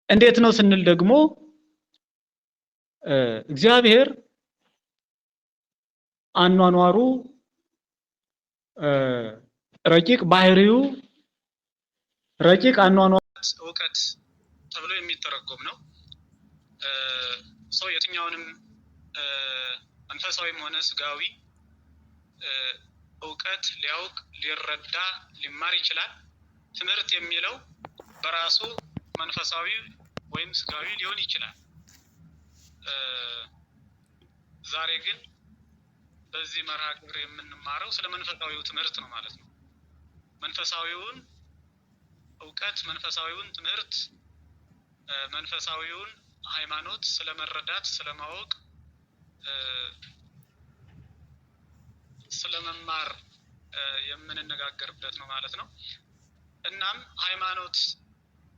እንዴት ነው ስንል ደግሞ እግዚአብሔር አኗኗሩ ረቂቅ ባህሪው ረቂቅ አኗኗሩ ዕውቀት ተብሎ የሚተረጎም ነው። ሰው የትኛውንም መንፈሳዊም ሆነ ስጋዊ ዕውቀት ሊያውቅ ሊረዳ ሊማር ይችላል። ትምህርት የሚለው በራሱ መንፈሳዊ ወይም ስጋዊ ሊሆን ይችላል። ዛሬ ግን በዚህ መርሃ ግብር የምንማረው ስለ መንፈሳዊው ትምህርት ነው ማለት ነው። መንፈሳዊውን ዕውቀት፣ መንፈሳዊውን ትምህርት፣ መንፈሳዊውን ሃይማኖት ስለመረዳት ስለማወቅ ስለመማር የምንነጋገርበት ነው ማለት ነው። እናም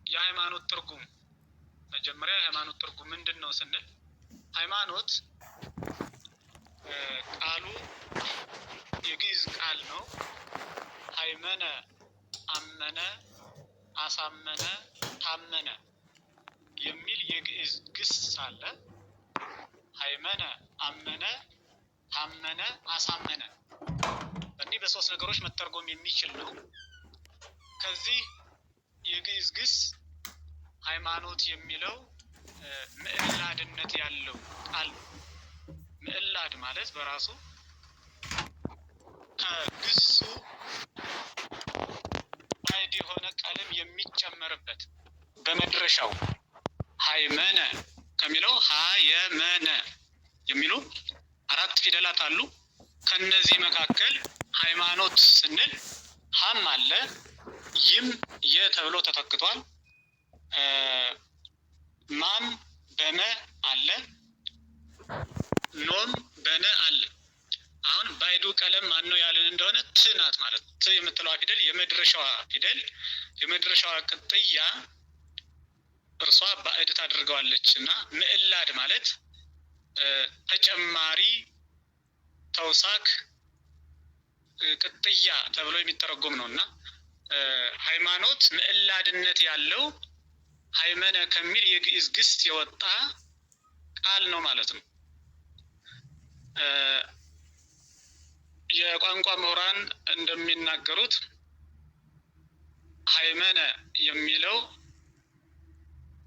የሃይማኖት ትርጉም መጀመሪያ የሃይማኖት ትርጉም ምንድን ነው ስንል ሃይማኖት ቃሉ የግዕዝ ቃል ነው። ሃይመነ አመነ፣ አሳመነ፣ ታመነ የሚል የግዕዝ ግስ አለ። ሃይመነ፣ አመነ፣ ታመነ፣ አሳመነ እኒህ በሶስት ነገሮች መተርጎም የሚችል ነው። ከዚህ የግዕዝ ግስ ሃይማኖት የሚለው ምዕላድነት ያለው ቃል ነው። ምዕላድ ማለት በራሱ ከግሱ ባዕድ የሆነ ቀለም የሚጨመርበት በመድረሻው ሃይመነ ከሚለው ሃየመነ የሚሉ 4 ፊደላት አሉ። ከነዚህ መካከል ሃይማኖት ስንል ሀም አለ፣ ይም የ ተብሎ ተተክቷል። ማም በመ አለ፣ ኖም በነ አለ። አሁን ባዕዱ ቀለም ማን ነው ያለን እንደሆነ ት ናት ማለት ነው። ት የምትለዋ ፊደል የመድረሻዋ ቅጥያ እርሷ ባዕድ ታደርገዋለች እና ምዕላድ ማለት ተጨማሪ ተውሳክ ቅጥያ ተብሎ የሚተረጎም ነው እና ሃይማኖት ምዕላድነት ያለው ሃይመነ ከሚል የግዕዝ ግስ የወጣ ቃል ነው ማለት ነው። የቋንቋ ምሁራን እንደሚናገሩት ሃይመነ የሚለው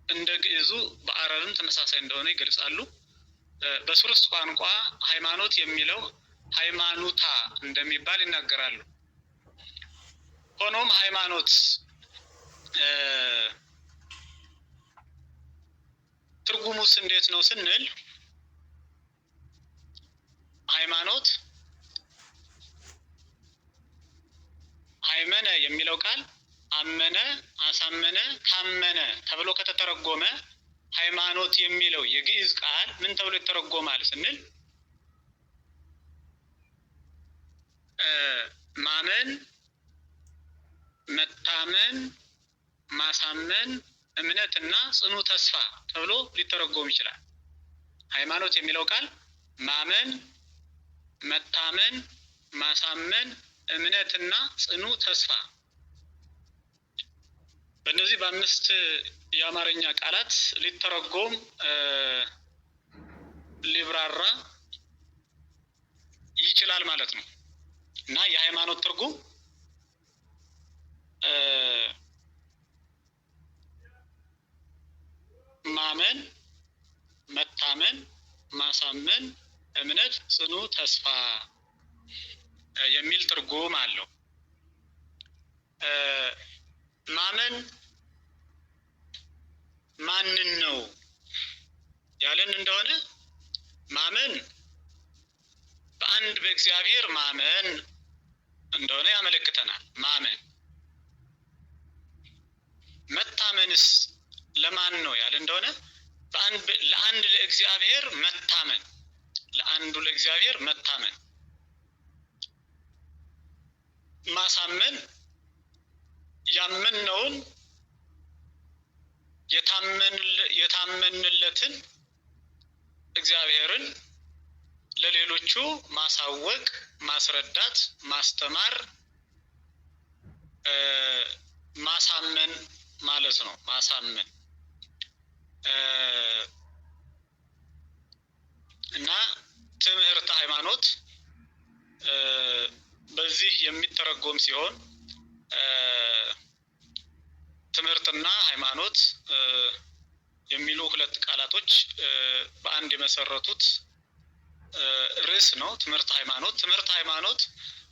እንደ ግዕዙ በአረብም ተመሳሳይ እንደሆነ ይገልጻሉ። በሱርስ ቋንቋ ሃይማኖት የሚለው ሃይማኖታ እንደሚባል ይናገራሉ። ሆኖም ሃይማኖት ትርጉሙስ እንዴት ነው ስንል ሃይማኖት ሃይመነ የሚለው ቃል አመነ፣ አሳመነ፣ ታመነ ተብሎ ከተተረጎመ ሃይማኖት የሚለው የግዕዝ ቃል ምን ተብሎ ይተረጎማል ስንል ማመን፣ መታመን፣ ማሳመን፣ እምነትና ጽኑ ተስፋ ተብሎ ሊተረጎም ይችላል። ሃይማኖት የሚለው ቃል ማመን፣ መታመን፣ ማሳመን፣ እምነትና ጽኑ ተስፋ በእነዚህ በ5 የአማርኛ ቃላት ሊተረጎም ሊብራራ ይችላል ማለት ነው እና የሃይማኖት ትርጉም ማመን፣ መታመን፣ ማሳመን፣ እምነት፣ ጽኑ ተስፋ የሚል ትርጉም አለው። ማመን ማንን ነው ያለን እንደሆነ ማመን በአንድ በእግዚአብሔር ማመን እንደሆነ ያመለክተናል። ማመን መታመንስ ለማን ነው ያለ እንደሆነ ለአንድ ለእግዚአብሔር መታመን፣ ለአንዱ ለእግዚአብሔር መታመን። ማሳመን ያመንነውን የታመንለትን እግዚአብሔርን ለሌሎቹ ማሳወቅ፣ ማስረዳት፣ ማስተማር፣ ማሳመን ማለት ነው። ማሳመን የሚተረጎም ሲሆን ትምህርትና ሃይማኖት የሚሉ ሁለት ቃላቶች በአንድ የመሰረቱት ርዕስ ነው። ትምህርት ሃይማኖት፣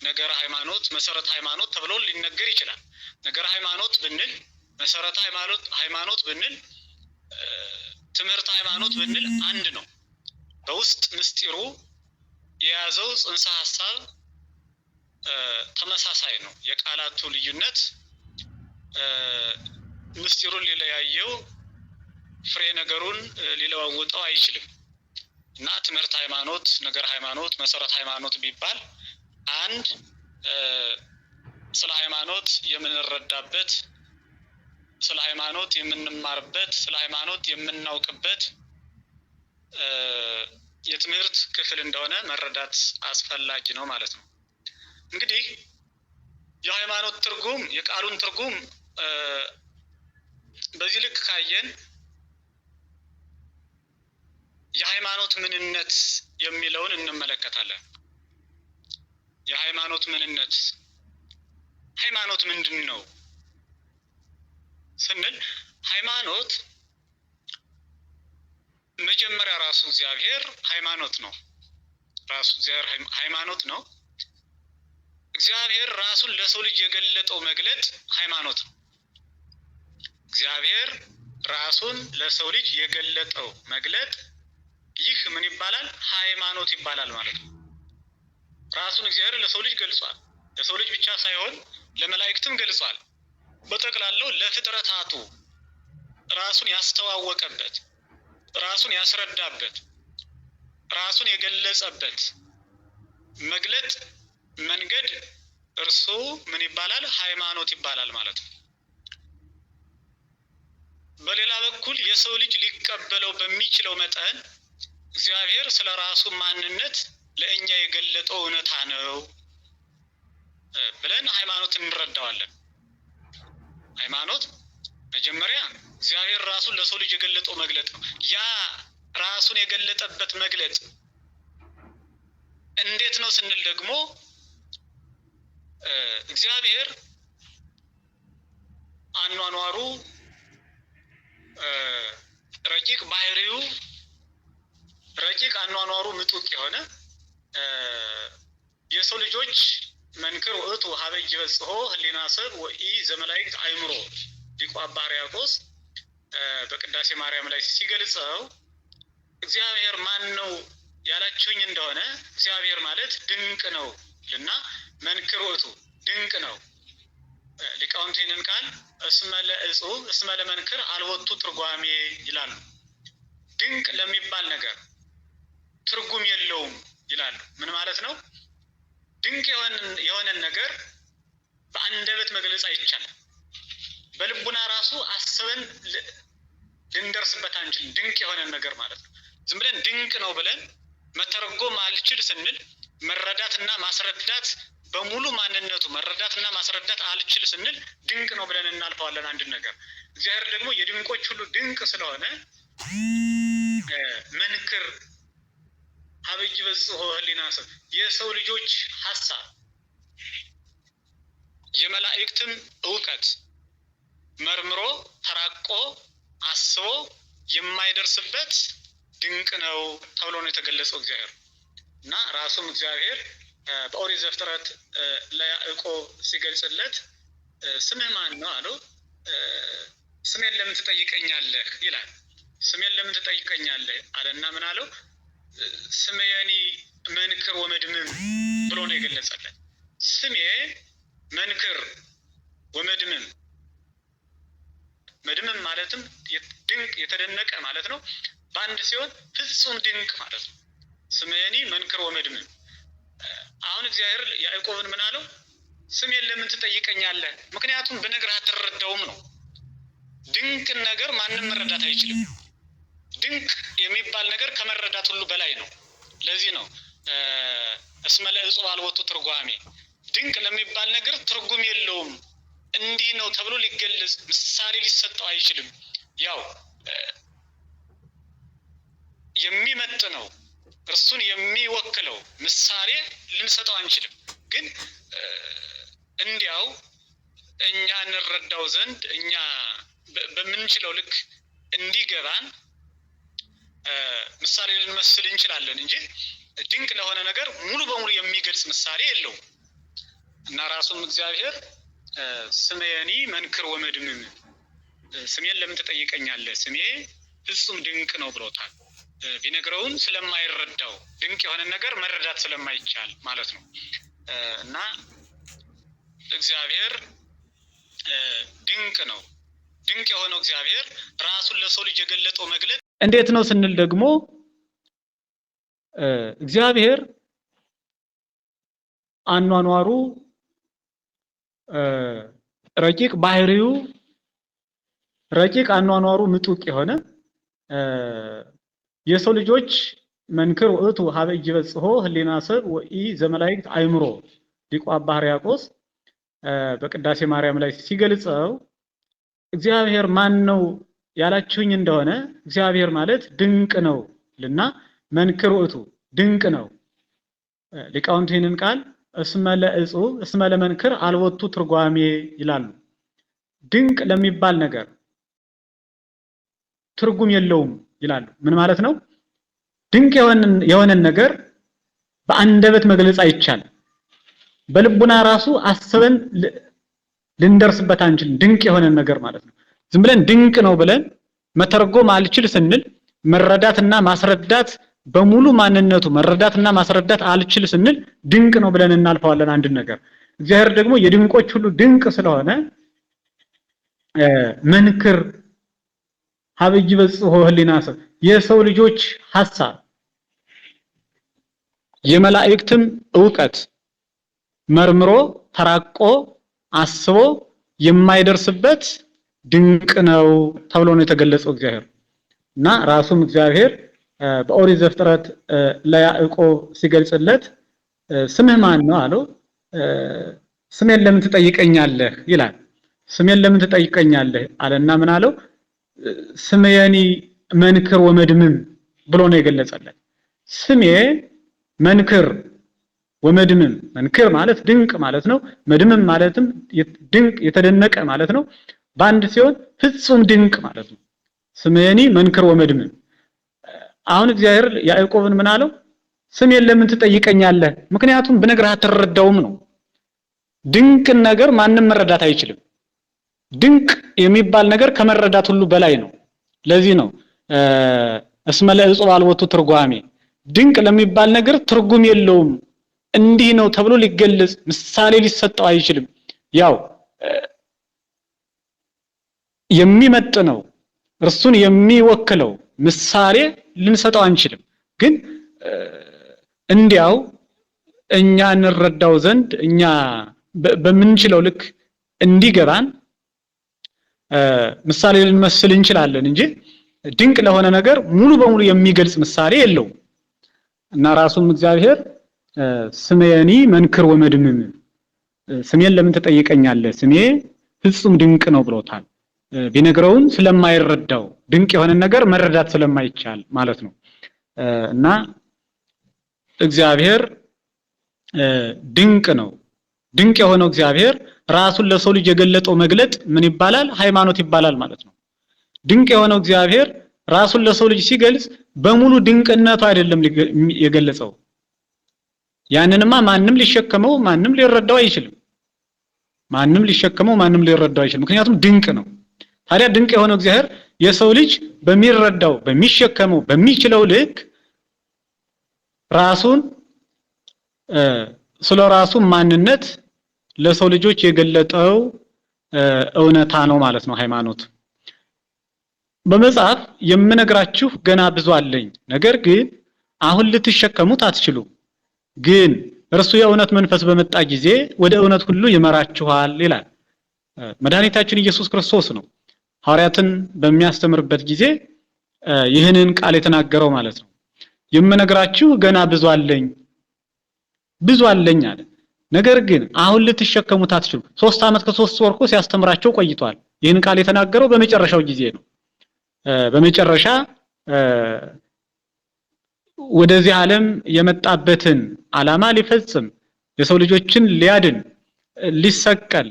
ነገረ ሃይማኖት፣ መሰረተ ሃይማኖት ተብሎ ሊነገር ይችላል። ነገረ ሃይማኖት ብንል፣ መሰረተ ሃይማኖት ብንል፣ ትምህርት ሃይማኖት ብንል አንድ ነው። በውስጥ ምስጢሩ የያዘው ጽንሰ ሐሳብ ተመሳሳይ ነው። የቃላቱ ልዩነት ምስጢሩን ሊለያየው፣ ፍሬ ነገሩን ሊለዋውጠው አይችልም እና ትምህርት ሃይማኖት፣ ነገረ ሃይማኖት፣ መሰረተ ሃይማኖት ቢባል አንድ ስለ ሃይማኖት የምንረዳበት፣ ስለ ሃይማኖት የምንማርበት፣ ስለ ሃይማኖት የምናውቅበት የትምህርት ክፍል እንደሆነ መረዳት አስፈላጊ ነው ማለት ነው። እንግዲህ የሃይማኖት ትርጉም፣ የቃሉን ትርጉም በዚህ ልክ ካየን የሃይማኖት ምንነት የሚለውን እንመለከታለን። የሃይማኖት ምንነት፣ ሃይማኖት ምንድን ነው ስንል ሃይማኖት መጀመሪያ ራሱ እግዚአብሔር ሃይማኖት ነው። ራሱ እግዚአብሔር ሃይማኖት ነው። እግዚአብሔር ራሱን ለሰው ልጅ የገለጠው መግለጥ ሃይማኖት ነው። እግዚአብሔር ራሱን ለሰው ልጅ የገለጠው መግለጥ ይህ ምን ይባላል? ሃይማኖት ይባላል ማለት ነው። ራሱን እግዚአብሔር ለሰው ልጅ ገልጿል። ለሰው ልጅ ብቻ ሳይሆን ለመላእክትም ገልጿል። በጠቅላላው ለፍጥረታቱ ራሱን ያስተዋወቀበት፣ ራሱን ያስረዳበት፣ ራሱን የገለጸበት መግለጥ መንገድ እርሱ ምን ይባላል? ሃይማኖት ይባላል ማለት ነው። በሌላ በኩል የሰው ልጅ ሊቀበለው በሚችለው መጠን እግዚአብሔር ስለ ራሱ ማንነት ለእኛ የገለጠው እውነታ ነው ብለን ሃይማኖት እንረዳዋለን። ሃይማኖት መጀመሪያ እግዚአብሔር ራሱን ለሰው ልጅ የገለጠው መግለጥ ነው። ያ ራሱን የገለጠበት መግለጥ እንዴት ነው ስንል ደግሞ እግዚአብሔር አኗኗሩ፣ ረቂቅ ባህሪው፣ ረቂቅ አኗኗሩ ምጡቅ የሆነ የሰው ልጆች መንክር ውእቱ ሀበ ይበጽሖ ህሊና ሰብ ወኢ ዘመላእክት አእምሮ ሊቁ አባ ሕርያቆስ በቅዳሴ ማርያም ላይ ሲገልጸው እግዚአብሔር ማን ነው ያላችሁኝ እንደሆነ እግዚአብሔር ማለት ድንቅ ነው ልና መንክር ውእቱ ድንቅ ነው። ሊቃውንት ይህንን ቃል እስመ ለእጹብ እስመ ለመንክር አልቦቱ ትርጓሜ ይላሉ። ድንቅ ለሚባል ነገር ትርጉም የለውም ይላሉ። ምን ማለት ነው? ድንቅ የሆነን ነገር በአንደበት መግለጽ አይቻልም። በልቡና ራሱ አስበን ልንደርስበት አንችልም። ድንቅ የሆነን ነገር ማለት ነው። ዝም ብለን ድንቅ ነው ብለን መተርጎም አልችል ስንል መረዳትና ማስረዳት በሙሉ ማንነቱ መረዳትና ማስረዳት አልችል ስንል ድንቅ ነው ብለን እናልፈዋለን አንድ ነገር። እግዚአብሔር ደግሞ የድንቆች ሁሉ ድንቅ ስለሆነ መንክር ሀበ ይበጽሖ ህሊና ሰብ የሰው ልጆች ሀሳብ የመላእክትም እውቀት መርምሮ ተራቆ አስቦ የማይደርስበት ድንቅ ነው ተብሎ ነው የተገለጸው እግዚአብሔር እና ራሱም እግዚአብሔር በኦሪት ዘፍጥረት ለያዕቆብ ሲገልጽለት ስምህ ማን ነው አለው። ስሜን ለምን ትጠይቀኛለህ ይላል። ስሜን ለምን ትጠይቀኛለህ አለና ምን አለው? ስሜየኒ መንክር ወመድምም ብሎ ነው የገለጸለት። ስሜ መንክር ወመድምም፣ መድምም ማለትም ድንቅ የተደነቀ ማለት ነው። በአንድ ሲሆን ፍጹም ድንቅ ማለት ነው። ስሜየኒ መንክር ወመድምም። አሁን እግዚአብሔር ያዕቆብን ምን አለው? ስሜን ለምን ትጠይቀኛለህ? ምክንያቱም ብነግርህ አትረዳውም ነው። ድንቅን ነገር ማንም መረዳት አይችልም። ድንቅ የሚባል ነገር ከመረዳት ሁሉ በላይ ነው። ለዚህ ነው እስመ ለእጹብ አልቦቱ ትርጓሜ፣ ድንቅ ለሚባል ነገር ትርጉም የለውም። እንዲህ ነው ተብሎ ሊገለጽ ምሳሌ ሊሰጠው አይችልም። ያው የሚመጥነው እርሱን የሚወክለው ምሳሌ ልንሰጠው አንችልም። ግን እንዲያው እኛ እንረዳው ዘንድ እኛ በምንችለው ልክ እንዲገባን ምሳሌ ልንመስል እንችላለን እንጂ ድንቅ ለሆነ ነገር ሙሉ በሙሉ የሚገልጽ ምሳሌ የለውም። እና ራሱም እግዚአብሔር ስሜኒ መንክር ወመድምም ስሜን ለምን ትጠይቀኛለህ? ስሜ ፍጹም ድንቅ ነው ብሎታል። ቢነግረውን ስለማይረዳው ድንቅ የሆነ ነገር መረዳት ስለማይቻል ማለት ነው። እና እግዚአብሔር ድንቅ ነው። ድንቅ የሆነው እግዚአብሔር ራሱን ለሰው ልጅ የገለጠው መግለጥ እንዴት ነው ስንል ደግሞ እግዚአብሔር አኗኗሩ ረቂቅ ባህሪው ረቂቅ አኗኗሩ ምጡቅ የሆነ የሰው ልጆች መንክር ውእቱ ሀበ ይበጽሖ ህሊና ሰብ ወኢ ዘመላእክት አእምሮ ሊቁ አባ ሕርያቆስ በቅዳሴ ማርያም ላይ ሲገልጸው እግዚአብሔር ማን ነው ያላችሁኝ እንደሆነ እግዚአብሔር ማለት ድንቅ ነው ልና መንክር ውእቱ ድንቅ ነው። ሊቃውንት ይህንን ቃል እስመ ለእጹብ እስመ ለመንክር አልወቱ ትርጓሜ ይላሉ። ድንቅ ለሚባል ነገር ትርጉም የለውም ይላሉ። ምን ማለት ነው? ድንቅ የሆነን ነገር በአንደበት መግለጽ አይቻልም። በልቡና ራሱ አስበን ልንደርስበት አንችልም። ድንቅ የሆነን ነገር ማለት ነው። ዝም ብለን ድንቅ ነው ብለን መተርጎም አልችል ስንል መረዳትና ማስረዳት በሙሉ ማንነቱ መረዳትና ማስረዳት አልችል ስንል ድንቅ ነው ብለን እናልፈዋለን አንድ ነገር። እግዚአብሔር ደግሞ የድንቆች ሁሉ ድንቅ ስለሆነ መንክር ሀበ ይበጽሖ ህሊና ሰብ የሰው ልጆች ሐሳብ የመላእክትም ዕውቀት መርምሮ ተራቆ አስቦ የማይደርስበት ድንቅ ነው ተብሎ ነው የተገለጸው እግዚአብሔር። እና ራሱም እግዚአብሔር በኦሪት ዘፍጥረት ለያዕቆብ ሲገልጽለት ስምህ ማን ነው አለው። ስሜን ለምን ትጠይቀኛለህ ይላል። ስሜን ለምን ትጠይቀኛለህ አለና ምን አለው? ስሜኒ መንክር ወመድምም ብሎ ነው የገለጸለት። ስሜ መንክር ወመድምም፣ መንክር ማለት ድንቅ ማለት ነው። መድምም ማለትም ድንቅ የተደነቀ ማለት ነው። በአንድ ሲሆን ፍጹም ድንቅ ማለት ነው። ስሜኒ መንክር ወመድምም። አሁን እግዚአብሔር ያዕቆብን ምን አለው? ስሜን ለምን ትጠይቀኛለህ? ምክንያቱም ብነግርህ አትረዳውም ነው። ድንቅን ነገር ማንም መረዳት አይችልም። ድንቅ የሚባል ነገር ከመረዳት ሁሉ በላይ ነው። ለዚህ ነው እስመ ለእጹብ አልቦቱ ትርጓሜ፣ ድንቅ ለሚባል ነገር ትርጉም የለውም። እንዲህ ነው ተብሎ ሊገለጽ ምሳሌ ሊሰጠው አይችልም። ያው የሚመጥነው እርሱን የሚወክለው ምሳሌ ልንሰጠው አንችልም። ግን እንዲያው እኛ እንረዳው ዘንድ እኛ በምንችለው ልክ እንዲገባን ምሳሌ ልንመስል እንችላለን እንጂ ድንቅ ለሆነ ነገር ሙሉ በሙሉ የሚገልጽ ምሳሌ የለውም። እና ራሱም እግዚአብሔር ስሜኒ መንክር ወመድምም፣ ስሜን ለምን ትጠይቀኛለህ? ስሜ ፍጹም ድንቅ ነው ብሎታል። ቢነግረውን ስለማይረዳው ድንቅ የሆነ ነገር መረዳት ስለማይቻል ማለት ነው። እና እግዚአብሔር ድንቅ ነው። ድንቅ የሆነው እግዚአብሔር ራሱን ለሰው ልጅ የገለጠው መግለጥ ምን ይባላል? ሃይማኖት ይባላል ማለት ነው። ድንቅ የሆነው እግዚአብሔር ራሱን ለሰው ልጅ ሲገልጽ በሙሉ ድንቅነቱ አይደለም የገለጸው። ያንንማ ማንም ሊሸከመው ማንም ሊረዳው አይችልም። ማንም ሊሸከመው ማንም ሊረዳው አይችልም። ምክንያቱም ድንቅ ነው። ታዲያ ድንቅ የሆነው እግዚአብሔር የሰው ልጅ በሚረዳው በሚሸከመው በሚችለው ልክ ራሱን ስለራሱ ማንነት ለሰው ልጆች የገለጠው እውነታ ነው ማለት ነው ሃይማኖት። በመጽሐፍ የምነግራችሁ ገና ብዙ አለኝ፣ ነገር ግን አሁን ልትሸከሙት አትችሉም። ግን እርሱ የእውነት መንፈስ በመጣ ጊዜ ወደ እውነት ሁሉ ይመራችኋል ይላል። መድኃኒታችን ኢየሱስ ክርስቶስ ነው ሐዋርያትን በሚያስተምርበት ጊዜ ይህንን ቃል የተናገረው ማለት ነው። የምነግራችሁ ገና ብዙ አለኝ አለ። ነገር ግን አሁን ልትሸከሙት አትችሉም። 3 ዓመት ከ3 ወር እኮ ሲያስተምራቸው ቆይቷል። ይህን ቃል የተናገረው በመጨረሻው ጊዜ ነው። በመጨረሻ ወደዚህ ዓለም የመጣበትን ዓላማ ሊፈጽም የሰው ልጆችን ሊያድን ሊሰቀል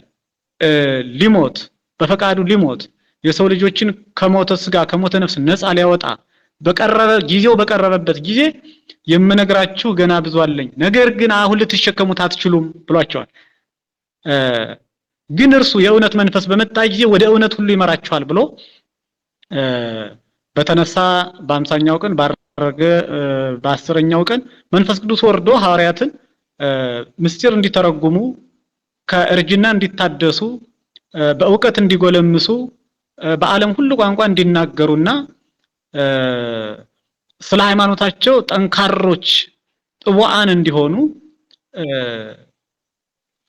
ሊሞት በፈቃዱ ሊሞት የሰው ልጆችን ከሞተ ስጋ ከሞተ ነፍስ ነፃ ሊያወጣ ጊዜው በቀረበበት ጊዜ የምነግራችሁ ገና ብዙ አለኝ፣ ነገር ግን አሁን ልትሸከሙት አትችሉም ብሏቸዋል። ግን እርሱ የእውነት መንፈስ በመጣ ጊዜ ወደ እውነት ሁሉ ይመራችኋል ብሎ በተነሳ በ50ኛው ቀን ባረገ በ10ኛው ቀን መንፈስ ቅዱስ ወርዶ ሐዋርያትን ምስጢር እንዲተረጉሙ ከእርጅና እንዲታደሱ በእውቀት እንዲጎለምሱ በዓለም ሁሉ ቋንቋ እንዲናገሩና ስለ ሃይማኖታቸው ጠንካሮች ጥቡዓን እንዲሆኑ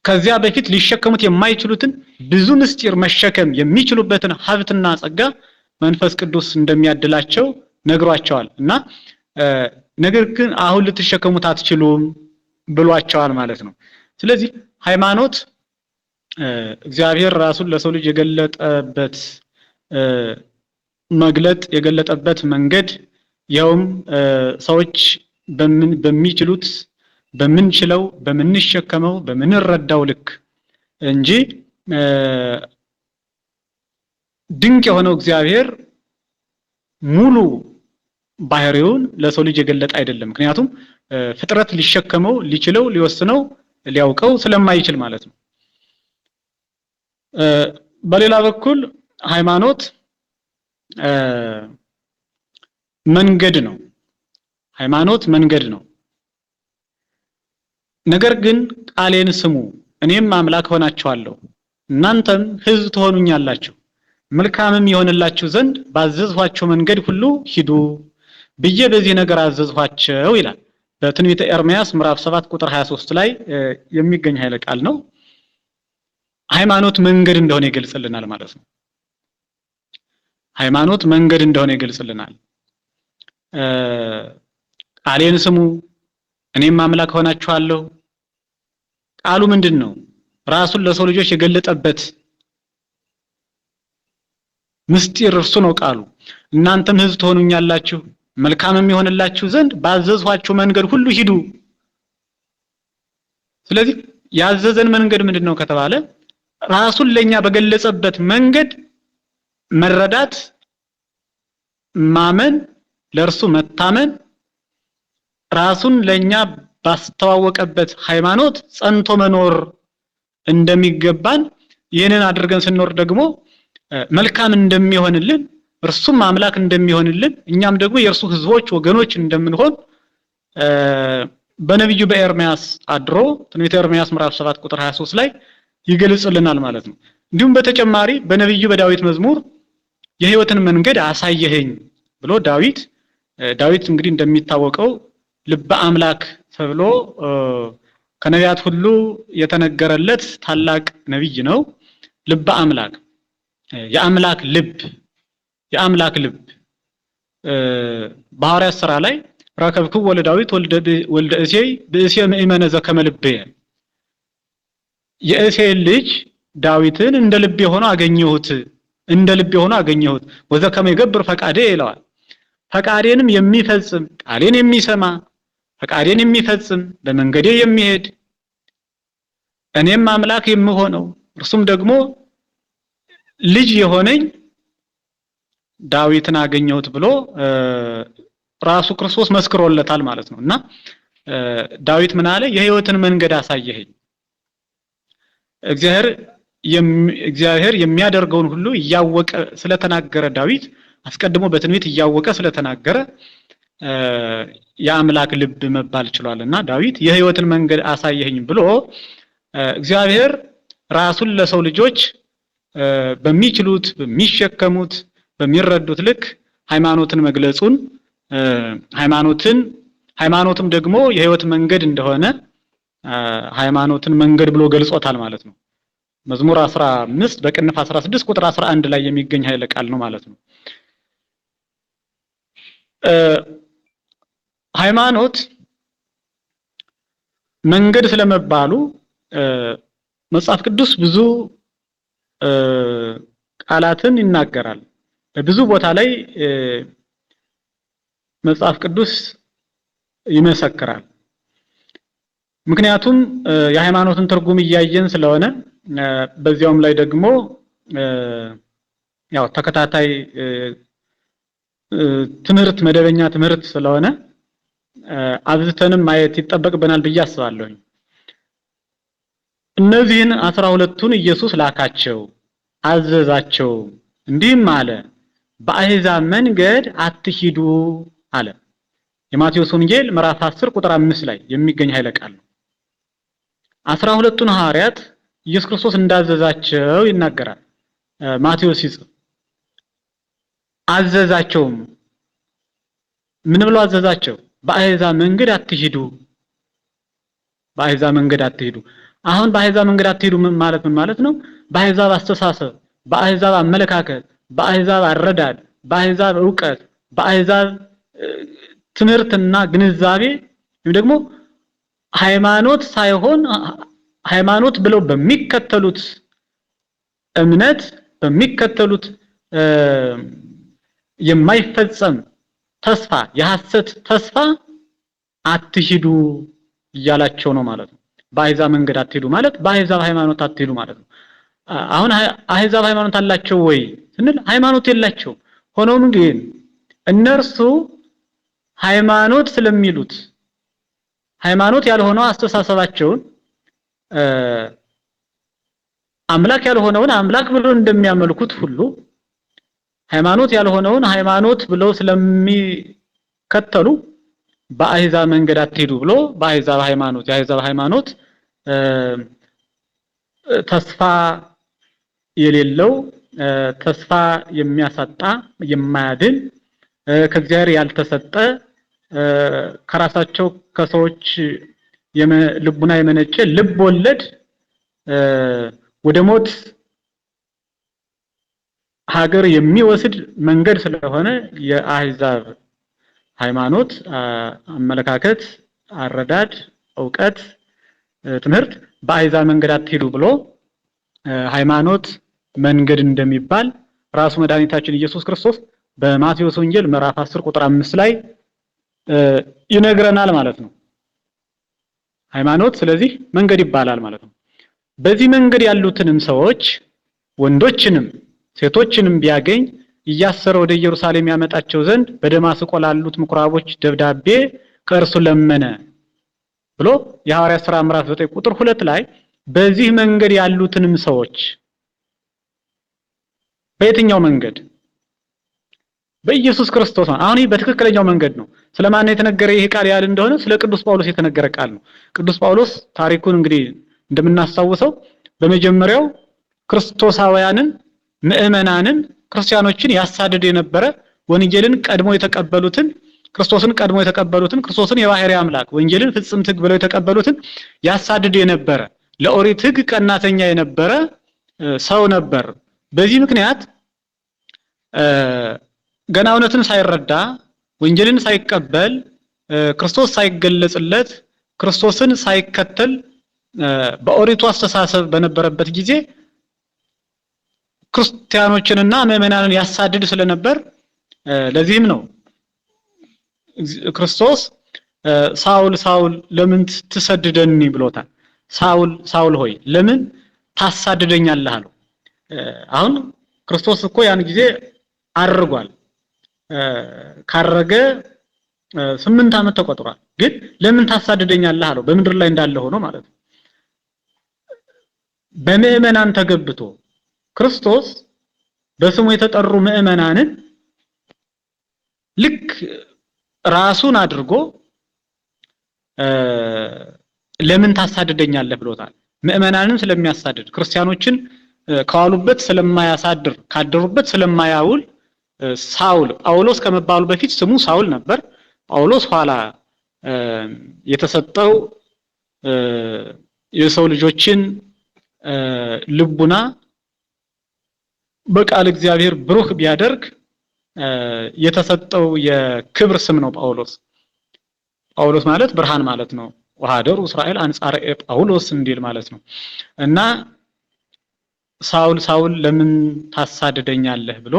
ከዚያ በፊት ሊሸከሙት የማይችሉትን ብዙ ምስጢር መሸከም የሚችሉበትን ሀብትና ጸጋ መንፈስ ቅዱስ እንደሚያድላቸው ነግሯቸዋል እና ነገር ግን አሁን ልትሸከሙት አትችሉም ብሏቸዋል ማለት ነው። ስለዚህ ሃይማኖት እግዚአብሔር ራሱን ለሰው ልጅ የገለጠበት የገለጠበት መንገድ ያውም ሰዎች በሚችሉት በምንችለው በምንሸከመው በምንረዳው ልክ እንጂ ድንቅ የሆነው እግዚአብሔር ሙሉ ባህሪውን ለሰው ልጅ የገለጠ አይደለም። ምክንያቱም ፍጥረት ሊሸከመው ሊችለው ሊወስነው ሊያውቀው ስለማይችል ማለት ነው። በሌላ በኩል ሃይማኖት መንገድ ነው። ሃይማኖት መንገድ ነው። ነገር ግን ቃሌን ስሙ እኔም አምላክ ሆናችኋለሁ እናንተም ሕዝብ ትሆኑኛላችሁ መልካምም ይሆንላችሁ ዘንድ ባዘዝኋችሁ መንገድ ሁሉ ሂዱ ብዬ በዚህ ነገር አዘዝኋቸው ይላል። በትንቢተ ኤርምያስ ምዕራፍ 7 ቁጥር 23 ላይ የሚገኝ ኃይለ ቃል ነው። ሃይማኖት መንገድ እንደሆነ ይገልጽልናል ማለት ነው። ሃይማኖት መንገድ እንደሆነ ይገልጽልናል። ቃሌን ስሙ እኔም አምላክ ሆናችኋለሁ። ቃሉ ምንድነው? ራሱን ለሰው ልጆች የገለጠበት ምስጢር እርሱ ነው ቃሉ። እናንተም ሕዝብ ትሆኑኛላችሁ መልካምም ይሆንላችሁ ዘንድ ባዘዝኋችሁ መንገድ ሁሉ ሂዱ። ስለዚህ ያዘዘን መንገድ ምንድነው ከተባለ ራሱን ለኛ በገለጸበት መንገድ መረዳት፣ ማመን፣ ለእርሱ መታመን ራሱን ለኛ ባስተዋወቀበት ሃይማኖት ጸንቶ መኖር እንደሚገባን ይህንን አድርገን ስንኖር ደግሞ መልካም እንደሚሆንልን እርሱም አምላክ እንደሚሆንልን እኛም ደግሞ የእርሱ ህዝቦች ወገኖች እንደምንሆን በነብዩ በኤርምያስ አድሮ ትንቢተ ኤርምያስ ምዕራፍ 7 ቁጥር 23 ላይ ይገልጽልናል ማለት ነው። እንዲሁም በተጨማሪ በነብዩ በዳዊት መዝሙር የህይወትን መንገድ አሳየኸኝ ብሎ ዳዊት እንግዲህ እንደሚታወቀው ልበ አምላክ ተብሎ ከነቢያት ሁሉ የተነገረለት ታላቅ ነብይ ነው። ልበ አምላክ የአምላክ ልብ በሐዋርያት ሥራ ላይ ረከብኩ ወለዳዊት ወልደ እሴይ በእሴይ ምእመነ ዘከመ ልብየ የእሴይ ልጅ ዳዊትን እንደ ልቤ ሆኖ አገኘሁት ወዘከመ ይገብር ፈቃዴ ይለዋል። ፈቃዴንም የሚፈጽም ቃሌን የሚሰማ ፈቃዴን የሚፈጽም በመንገዴ የሚሄድ እኔም አምላክ የምሆነው እርሱም ደግሞ ልጅ የሆነኝ ዳዊትን አገኘሁት ብሎ ራሱ ክርስቶስ መስክሮለታል ማለት ነው። እና ዳዊት ምን አለ? የህይወትን መንገድ አሳየኸኝ። እግዚአብሔር የሚያደርገውን ሁሉ እያወቀ ስለተናገረ ዳዊት አስቀድሞ በትንቢት እያወቀ ስለተናገረ የአምላክ ልብ መባል ችሏልና ዳዊት የህይወትን መንገድ አሳየኸኝ ብሎ እግዚአብሔር ራሱን ለሰው ልጆች በሚችሉት በሚሸከሙት በሚረዱት ልክ ሃይማኖትን መግለጹን ሃይማኖትም ደግሞ የህይወት መንገድ እንደሆነ ሃይማኖትን መንገድ ብሎ ገልጾታል ማለት ነው። መዝሙር 15 በቅንፍ 16 ቁጥር 11 ላይ የሚገኝ ኃይለ ቃል ነው ማለት ነው። ሃይማኖት መንገድ ስለመባሉ መጽሐፍ ቅዱስ ብዙ ቃላትን ይናገራል። በብዙ ቦታ ላይ መጽሐፍ ቅዱስ ይመሰክራል። ምክንያቱም የሃይማኖትን ትርጉም እያየን ስለሆነ በዚያውም ላይ ደግሞ ያው ተከታታይ ትምህርት መደበኛ ትምህርት ስለሆነ አብዝተንም ማየት ይጠበቅብናል ብዬ አስባለሁ። እነዚህን 12ቱን ኢየሱስ ላካቸው፣ አዘዛቸው፣ እንዲህም አለ በአሕዛብ መንገድ አትሂዱ አለ። የማቴዎስ ወንጌል ምዕራፍ 10 ቁጥር 5 ላይ የሚገኝ ኃይለ ቃል ነው። 12ቱን ሐዋርያት ኢየሱስ ክርስቶስ እንዳዘዛቸው ይናገራል። ማቴዎስ ይጽፍ አዘዛቸውም። ምን ብሎ አዘዛቸው? በአሕዛብ መንገድ አትሂዱ። በአሕዛብ መንገድ አትሂዱ። አሁን በአሕዛብ መንገድ አትሂዱ ማለት ምን ማለት ነው? በአሕዛብ አስተሳሰብ፣ በአሕዛብ አመለካከት፣ በአሕዛብ አረዳድ፣ በአሕዛብ ዕውቀት፣ በአሕዛብ ትምህርትና ግንዛቤ ወይም ደግሞ ሃይማኖት ሳይሆን ሃይማኖት ብለው በሚከተሉት እምነት በሚከተሉት የማይፈጸም ተስፋ የሐሰት ተስፋ አትሂዱ እያላቸው ነው ማለት ነው። በአሕዛብ መንገድ አትሂዱ ማለት በአሕዛብ ሃይማኖት አትሂዱ ማለት ነው። አሁን አሕዛብ ሃይማኖት አላቸው ወይ ስንል ሃይማኖት የላቸውም። ሆኖም ግን እነርሱ ሃይማኖት ስለሚሉት ሃይማኖት ያልሆነው አስተሳሰባቸውን አምላክ ያልሆነውን አምላክ ብለው እንደሚያመልኩት ሁሉ ሃይማኖት ያልሆነውን ሃይማኖት ብለው ስለሚከተሉ በአሕዛብ መንገድ አትሂዱ ብሎ በአሕዛብ ሃይማኖት የአሕዛብ ሃይማኖት ተስፋ የሌለው ተስፋ የሚያሳጣ የማያድን ከእግዚአብሔር ያልተሰጠ ከራሳቸው ከሰዎች ልቡና የመነጨ ልብ ወለድ ወደ ሞት ሀገር የሚወስድ መንገድ ስለሆነ የአሕዛብ ሃይማኖት አመለካከት፣ አረዳድ፣ ዕውቀት፣ ትምህርት በአሕዛብ መንገድ አትሂዱ ብሎ ሃይማኖት መንገድ እንደሚባል ራሱ መድኃኒታችን ኢየሱስ ክርስቶስ በማቴዎስ ወንጌል ምዕራፍ 10 ቁጥር 5 ላይ ይነግረናል ማለት ነው። ሃይማኖት ስለዚህ መንገድ ይባላል ማለት ነው። በዚህ መንገድ ያሉትንም ሰዎች ወንዶችንም ሴቶችንም ቢያገኝ እያሰረ ወደ ኢየሩሳሌም ያመጣቸው ዘንድ በደማስቆ ላሉት ምኩራቦች ደብዳቤ ከእርሱ ለመነ ብሎ የሐዋርያት ሥራ ምዕራፍ 9 ቁጥር 2 ላይ በዚህ መንገድ ያሉትንም ሰዎች በየትኛው መንገድ? በኢየሱስ ክርስቶስ ነው። አሁን ይህ በትክክለኛው መንገድ ነው። ስለማን የተነገረ ይሄ ቃል ያለ እንደሆነ ስለ ቅዱስ ጳውሎስ የተነገረ ቃል ነው። ቅዱስ ጳውሎስ ታሪኩን እንግዲህ እንደምናስታውሰው በመጀመሪያው ክርስቶሳውያንን ምዕመናንን ክርስቲያኖችን ያሳድድ የነበረ ወንጌልን ቀድሞ የተቀበሉትን ክርስቶስን ቀድሞ የተቀበሉትን ክርስቶስን የባህሪ አምላክ ወንጌልን ፍጽምት ሕግ ብለው የተቀበሉትን ያሳድድ የነበረ ለኦሪት ሕግ ቀናተኛ የነበረ ሰው ነበር። በዚህ ምክንያት ገና እውነትን ሳይረዳ ወንጌልን ሳይቀበል ክርስቶስ ሳይገለጽለት ክርስቶስን ሳይከተል በኦሪቱ አስተሳሰብ በነበረበት ጊዜ ክርስቲያኖችንና ምዕመናንን ያሳድድ ስለነበር ለዚህም ነው ክርስቶስ ሳውል ሳውል ለምን ትሰድደኒ ብሎታል። ሳውል ሳውል ሆይ ለምን ታሳድደኛለህ አለው። አሁን ክርስቶስ እኮ ያን ጊዜ አርጓል። ካረገ 8 ዓመት ተቆጥሯል። ግን ለምን ታሳድደኛለህ አለው። በምድር ላይ እንዳለ ሆኖ ማለት ነው። በምዕመናን ተገብቶ ክርስቶስ በስሙ የተጠሩ ምዕመናንን ልክ ራሱን አድርጎ ለምን ታሳድደኛለህ ብሎታል። ምዕመናንን ስለሚያሳድድ ክርስቲያኖችን ከዋሉበት ስለማያሳድር ካደሩበት ስለማያውል ሳውል ጳውሎስ ከመባሉ በፊት ስሙ ሳውል ነበር። ጳውሎስ ኋላ የተሰጠው የሰው ልጆችን ልቡና በቃል እግዚአብሔር ብሩህ ቢያደርግ የተሰጠው የክብር ስም ነው ጳውሎስ። ጳውሎስ ማለት ብርሃን ማለት ነው። ወሃደሩ እስራኤል አንጻረ ጳውሎስ እንዲል ማለት ነው። እና ሳውል ሳውል ለምን ታሳድደኛለህ ብሎ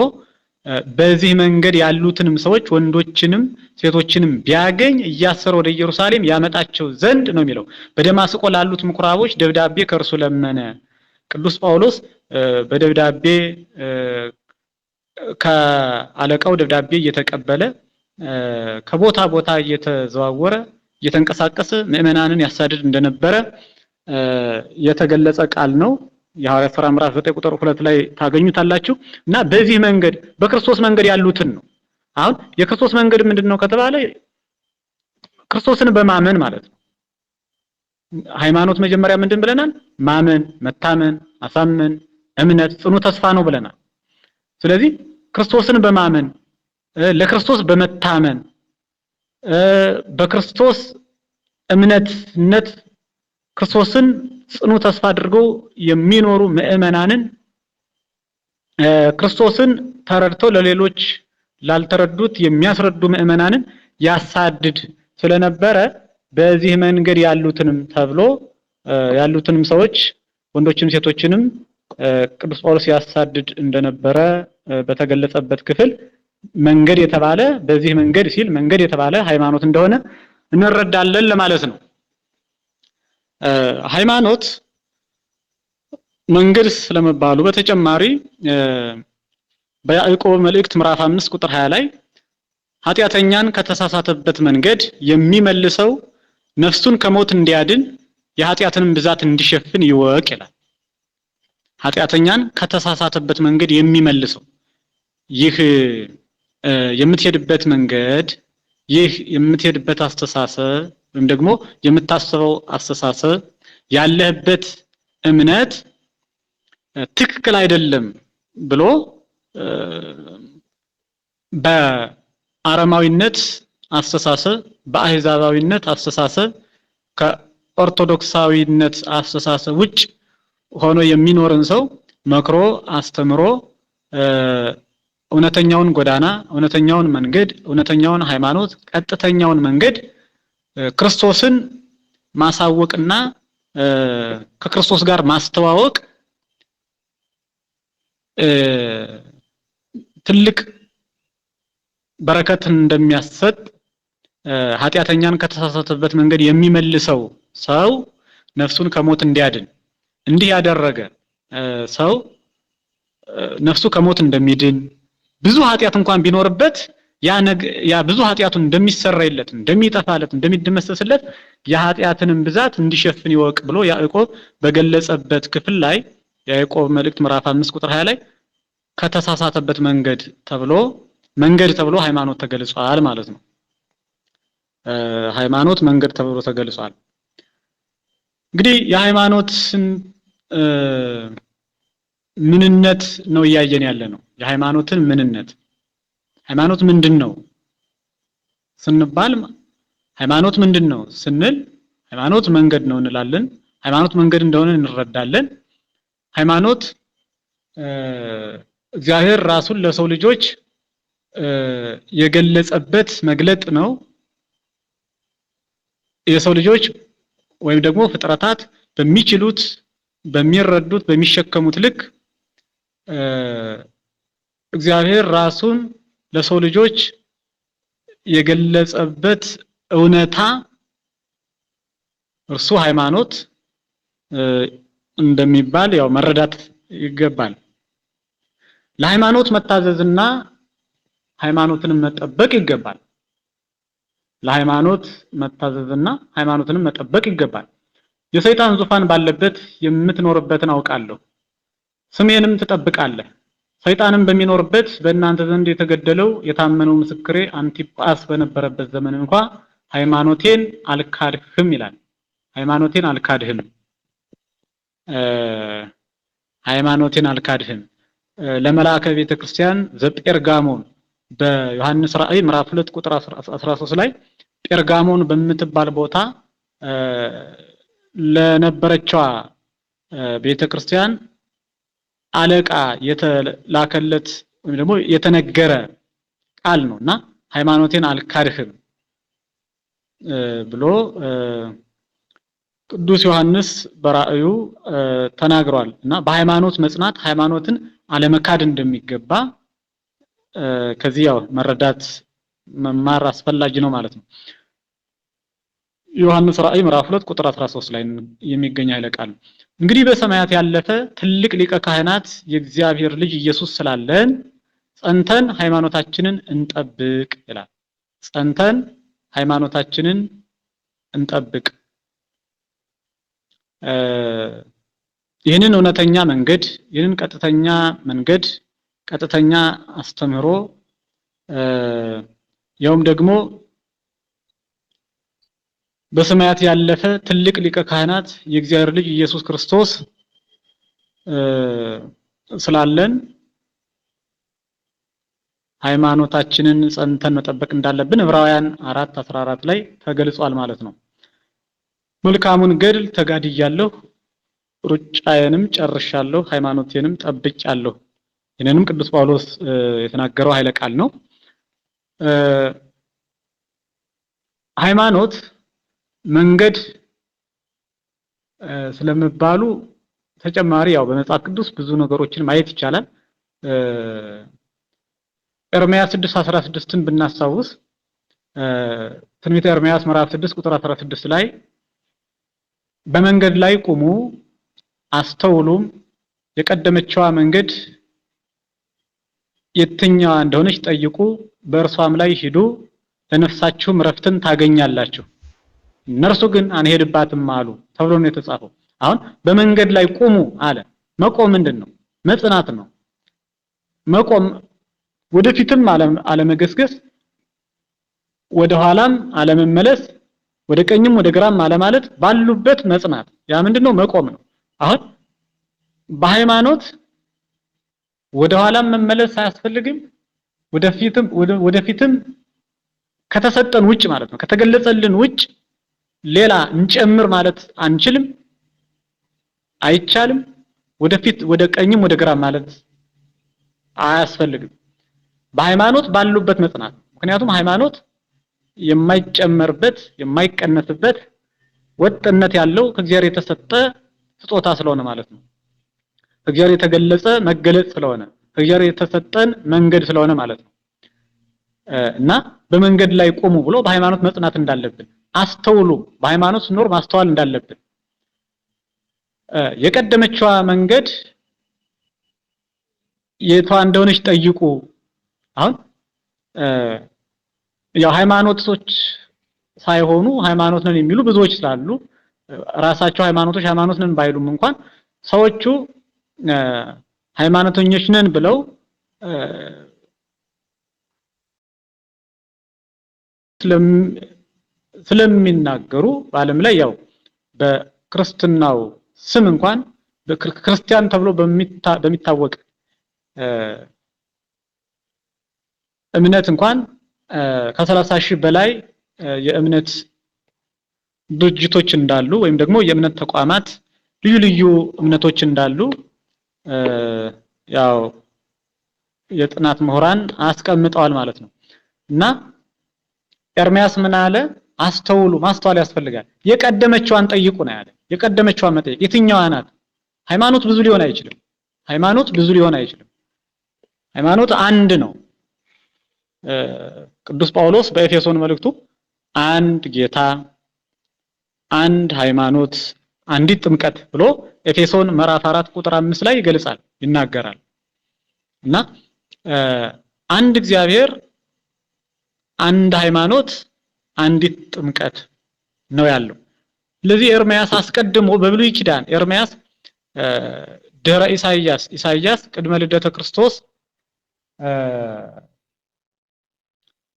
በዚህ መንገድ ያሉትንም ሰዎች ወንዶችንም ሴቶችንም ቢያገኝ እያሰረ ወደ ኢየሩሳሌም ያመጣቸው ዘንድ ነው የሚለው። በደማስቆ ላሉት ምኩራቦች ደብዳቤ ከእርሱ ለመነ። ቅዱስ ጳውሎስ በደብዳቤ ከአለቃው ደብዳቤ እየተቀበለ ከቦታ ቦታ እየተዘዋወረ እየተንቀሳቀሰ ምዕመናንን ያሳድድ እንደነበረ የተገለጸ ቃል ነው። የሐዋርያት ሥራ ምዕራፍ 9 ቁጥር 2 ላይ ታገኙታላችሁ። እና በዚህ መንገድ በክርስቶስ መንገድ ያሉትን ነው። አሁን የክርስቶስ መንገድ ምንድነው ከተባለ ክርስቶስን በማመን ማለት ነው። ሃይማኖት መጀመሪያ ምንድን ብለናል? ማመን፣ መታመን፣ ማሳመን፣ እምነት፣ ጽኑ ተስፋ ነው ብለናል። ስለዚህ ክርስቶስን በማመን ለክርስቶስ በመታመን በክርስቶስ እምነትነት ክርስቶስን ጽኑ ተስፋ አድርገው የሚኖሩ ምዕመናንን ክርስቶስን ተረድተው ለሌሎች ላልተረዱት የሚያስረዱ ምዕመናንን ያሳድድ ስለነበረ በዚህ መንገድ ያሉትንም ተብሎ ያሉትንም ሰዎች ወንዶችንም ሴቶችንም ቅዱስ ጳውሎስ ያሳድድ እንደነበረ በተገለጸበት ክፍል መንገድ የተባለ በዚህ መንገድ ሲል መንገድ የተባለ ሃይማኖት እንደሆነ እንረዳለን ለማለት ነው። ሃይማኖት መንገድ ስለመባሉ በተጨማሪ በያዕቆብ መልእክት ምዕራፍ 5 ቁጥር 20 ላይ ኃጢአተኛን ከተሳሳተበት መንገድ የሚመልሰው ነፍሱን ከሞት እንዲያድን የኃጢአትንም ብዛት እንዲሸፍን ይወቅ ይላል። ኃጢአተኛን ከተሳሳተበት መንገድ የሚመልሰው ይህ የምትሄድበት መንገድ ይህ የምትሄድበት አስተሳሰብ ወይም ደግሞ የምታስበው አስተሳሰብ ያለህበት እምነት ትክክል አይደለም ብሎ በአረማዊነት አስተሳሰብ በአህዛባዊነት አስተሳሰብ ከኦርቶዶክሳዊነት አስተሳሰብ ውጭ ሆኖ የሚኖርን ሰው መክሮ አስተምሮ እውነተኛውን ጎዳና እውነተኛውን መንገድ እውነተኛውን ሃይማኖት ቀጥተኛውን መንገድ ክርስቶስን ማሳወቅና ከክርስቶስ ጋር ማስተዋወቅ ትልቅ በረከትን እንደሚያሰጥ ኃጢአተኛን ከተሳሳተበት መንገድ የሚመልሰው ሰው ነፍሱን ከሞት እንዲያድን እንዲህ ያደረገ ሰው ነፍሱ ከሞት እንደሚድን ብዙ ኃጢአት እንኳን ቢኖርበት ያ ብዙ ኃጢአቱን እንደሚሰረይለት እንደሚጠፋለት እንደሚደመሰስለት የኃጢአትንም ብዛት እንዲሸፍን ይወቅ ብሎ ያዕቆብ በገለጸበት ክፍል ላይ ያዕቆብ መልእክት ምዕራፍ 5 ቁጥር 20 ላይ ከተሳሳተበት መንገድ ተብሎ ሃይማኖት ተገልጿል ማለት ነው። ሃይማኖት መንገድ ተብሎ ተገልጿል። እንግዲህ የሃይማኖትን ምንነት ነው እያየን ያለ ነው። የሃይማኖትን ምንነት ሃይማኖት ምንድነው ስንባል ሃይማኖት ምንድነው ስንል ሃይማኖት መንገድ ነው እንላለን። ሃይማኖት መንገድ እንደሆነ እንረዳለን። ሃይማኖት እግዚአብሔር ራሱን ለሰው ልጆች የገለጸበት መግለጥ ነው። የሰው ልጆች ወይም ደግሞ ፍጥረታት በሚችሉት በሚረዱት በሚሸከሙት ልክ እግዚአብሔር ራሱን ለሰው ልጆች የገለጸበት እውነታ እርሱ ሃይማኖት እንደሚባል ያው መረዳት ይገባል። ለሃይማኖት መታዘዝና ሃይማኖትን መጠበቅ ይገባል። ለሃይማኖት መታዘዝና ሃይማኖትን መጠበቅ ይገባል። የሰይጣን ዙፋን ባለበት የምትኖርበትን አውቃለሁ፣ ስሜንም ትጠብቃለህ። ሰይጣንም በሚኖርበት በእናንተ ዘንድ የተገደለው የታመነው ምስክሬ አንቲጳስ በነበረበት ዘመን እንኳን ሃይማኖቴን አልካድህም ይላል። ሃይማኖቴን አልካድህም ሃይማኖቴን አልካድህም። ለመልአከ ቤተክርስቲያን ዘጴርጋሞን በዮሐንስ ራእይ ምዕራፍ 2 ቁጥር 13 ላይ ጴርጋሞን በምትባል ቦታ ለነበረችዋ ቤተክርስቲያን አለቃ የተላከለት ወይም ደግሞ የተነገረ ቃል ነውና ሃይማኖቴን አልካድህም ብሎ ቅዱስ ዮሐንስ በራእዩ ተናግሯል። እና በሃይማኖት መጽናት ሃይማኖትን አለመካድ እንደሚገባ ከዚህ ያው መረዳት መማር አስፈላጊ ነው ማለት ነው። ዮሐንስ ራእይ ምዕራፍ 2 ቁጥር 13 ላይ የሚገኝ ኃይለ ቃል። እንግዲህ በሰማያት ያለፈ ትልቅ ሊቀ ካህናት የእግዚአብሔር ልጅ ኢየሱስ ስላለን ጸንተን ሃይማኖታችንን እንጠብቅ ይላል። ጸንተን ሃይማኖታችንን እንጠብቅ። ይህንን እውነተኛ መንገድ፣ ይህንን ቀጥተኛ መንገድ፣ ቀጥተኛ አስተምህሮ ያውም ደግሞ በሰማያት ያለፈ ትልቅ ሊቀ ካህናት የእግዚአብሔር ልጅ ኢየሱስ ክርስቶስ ስላለን ሃይማኖታችንን ጸንተን መጠበቅ እንዳለብን ዕብራውያን 4:14 ላይ ተገልጿል ማለት ነው። መልካሙን ገድል ተጋድያለሁ፣ ሩጫዬንም ጨርሻለሁ፣ ሃይማኖቴንም ጠብቄያለሁ። ይህንንም ቅዱስ ጳውሎስ የተናገረው ኃይለ ቃል ነው። ሃይማኖት መንገድ ስለመባሉ ተጨማሪ ያው በመጽሐፍ ቅዱስ ብዙ ነገሮችን ማየት ይቻላል። ኤርምያስ 6:16ን ብናስታውስ ትንቢተ ኤርምያስ ምዕራፍ 6 ቁጥር 16 ላይ በመንገድ ላይ ቁሙ አስተውሉም፣ የቀደመችዋ መንገድ የትኛዋ እንደሆነች ጠይቁ፣ በእርሷም ላይ ሂዱ፣ ለነፍሳችሁም ረፍትን ታገኛላችሁ። እነርሱ ግን አንሄድባትም አሉ ተብሎ ነው የተጻፈው። አሁን በመንገድ ላይ ቁሙ አለ። መቆም ምንድነው? መጽናት ነው። መቆም ወደፊትም አለመገስገስ፣ ወደ ኋላም አለመመለስ፣ ወደ ቀኝም ወደ ግራም አለማለት፣ ባሉበት መጽናት። ያ ምንድነው? መቆም ነው። አሁን በሃይማኖት ወደ ኋላም መመለስ አያስፈልግም፣ ወደፊትም ከተሰጠን ውጭ ማለት ነው፣ ከተገለጸልን ውጭ ሌላ እንጨምር ማለት አንችልም፣ አይቻልም። ወደፊት ወደ ቀኝም ወደ ግራም ማለት አያስፈልግም። በሃይማኖት ባሉበት መጽናት። ምክንያቱም ሃይማኖት የማይጨመርበት የማይቀነስበት ወጥነት ያለው ከእግዚአብሔር የተሰጠ ስጦታ ስለሆነ ማለት ነው። ከእግዚአብሔር የተገለጸ መገለጽ ስለሆነ ከእግዚአብሔር የተሰጠን መንገድ ስለሆነ ማለት ነው። እና በመንገድ ላይ ቆሙ ብሎ በሃይማኖት መጽናት እንዳለብን፣ አስተውሉ፣ በሃይማኖት ስኖር ማስተዋል እንዳለብን፣ የቀደመችዋ መንገድ የቷ እንደሆነች ጠይቁ። አሁን ያው ሃይማኖቶች ሳይሆኑ ሃይማኖት ነን የሚሉ ብዙዎች ስላሉ ራሳቸው ሃይማኖት ነን ባይሉም እንኳን ሰዎቹ ሃይማኖተኞች ነን ብለው ስለሚናገሩ በዓለም ላይ ያው በክርስትናው ስም እንኳን ክርስቲያን ተብሎ በሚታወቅ እምነት እንኳን ከ30,000 በላይ የእምነት ድርጅቶች እንዳሉ ወይም ደግሞ የእምነት ተቋማት ልዩ ልዩ እምነቶች እንዳሉ ያው የጥናት ምሁራን አስቀምጠዋል ማለት ነው። እና ኤርምያስ ምን አለ? አስተውሉ፣ ማስተዋል ያስፈልጋል። የቀደመችዋን ጠይቁ ነው ያለ። የቀደመችዋን መጠየቅ የትኛዋ ናት? ሃይማኖት ብዙ ሊሆን አይችልም። ሃይማኖት አንድ ነው። ቅዱስ ጳውሎስ በኤፌሶን መልእክቱ አንድ ጌታ፣ አንድ ሃይማኖት፣ አንዲት ጥምቀት ብሎ ኤፌሶን ምዕራፍ 4 ቁጥር 5 ላይ ይገልጻል፣ ይናገራል። እና አንድ እግዚአብሔር፣ አንድ ሃይማኖት፣ አንዲት ጥምቀት ነው ያለው። ስለዚህ ኤርምያስ አስቀድሞ በብሉይ ኪዳን ኤርምያስ ድህረ ኢሳይያስ ቅድመ ልደተ ክርስቶስ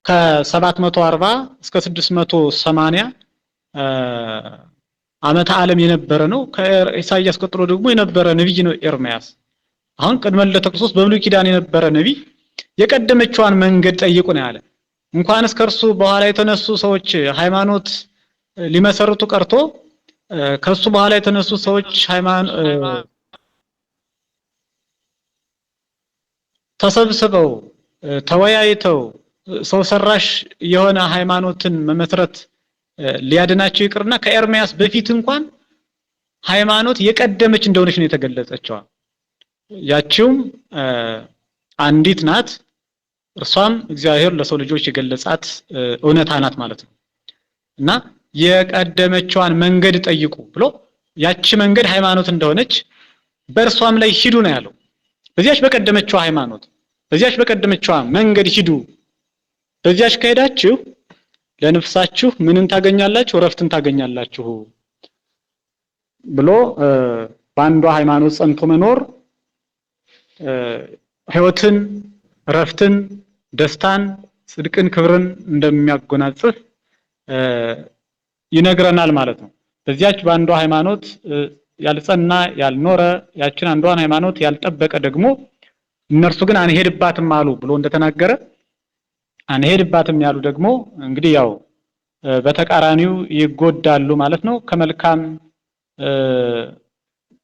ከ740 እስከ 680 ዓመተ ዓለም የነበረ ነው። ከኢሳይያስ ቀጥሎ ደግሞ የነበረ ነብይ ነው ኤርምያስ። አሁን ቅድመ ልደተ ክርስቶስ በብሉይ ኪዳን የነበረ ነብይ የቀደመችዋን መንገድ ጠይቁ ነው ያለ። እንኳንስ ከእርሱ በኋላ የተነሱ ሰዎች ሃይማኖት ሊመሰርቱ ቀርቶ ከሱ በኋላ የተነሱ ሰዎች ተሰብስበው ተወያይተው ሰው ሰራሽ የሆነ ሃይማኖትን መመስረት ሊያድናቸው ይቅርና ከኤርምያስ በፊት እንኳን ሃይማኖት የቀደመች እንደሆነች ነው የተገለጸችው። ያቺውም አንዲት ናት፣ እርሷም እግዚአብሔር ለሰው ልጆች የገለጻት እውነታ ናት ማለት ነው። እና የቀደመችዋን መንገድ ጠይቁ ብሎ ያቺ መንገድ ሃይማኖት እንደሆነች በእርሷም ላይ ሂዱ ነው ያለው። በዚያች በቀደመችዋ ሃይማኖት፣ በዚያች በቀደመችዋ መንገድ ሂዱ። በዚያች ከሄዳችሁ ለነፍሳችሁ ምንን ታገኛላችሁ? እረፍትን ታገኛላችሁ ብሎ በአንዷ ሃይማኖት ጸንቶ መኖር ሕይወትን፣ እረፍትን፣ ደስታን፣ ጽድቅን፣ ክብርን እንደሚያጎናጽፍ ይነግረናል ማለት ነው። በዚያች በአንዷ ሃይማኖት ያልጸና ያልኖረ ያችን አንዷን ሃይማኖት ያልጠበቀ ደግሞ እነርሱ ግን አንሄድባትም አሉ ብሎ እንደተናገረ አንሄድባትም ያሉ ደግሞ እንግዲህ ያው በተቃራኒው ይጎዳሉ ማለት ነው። ከመልካም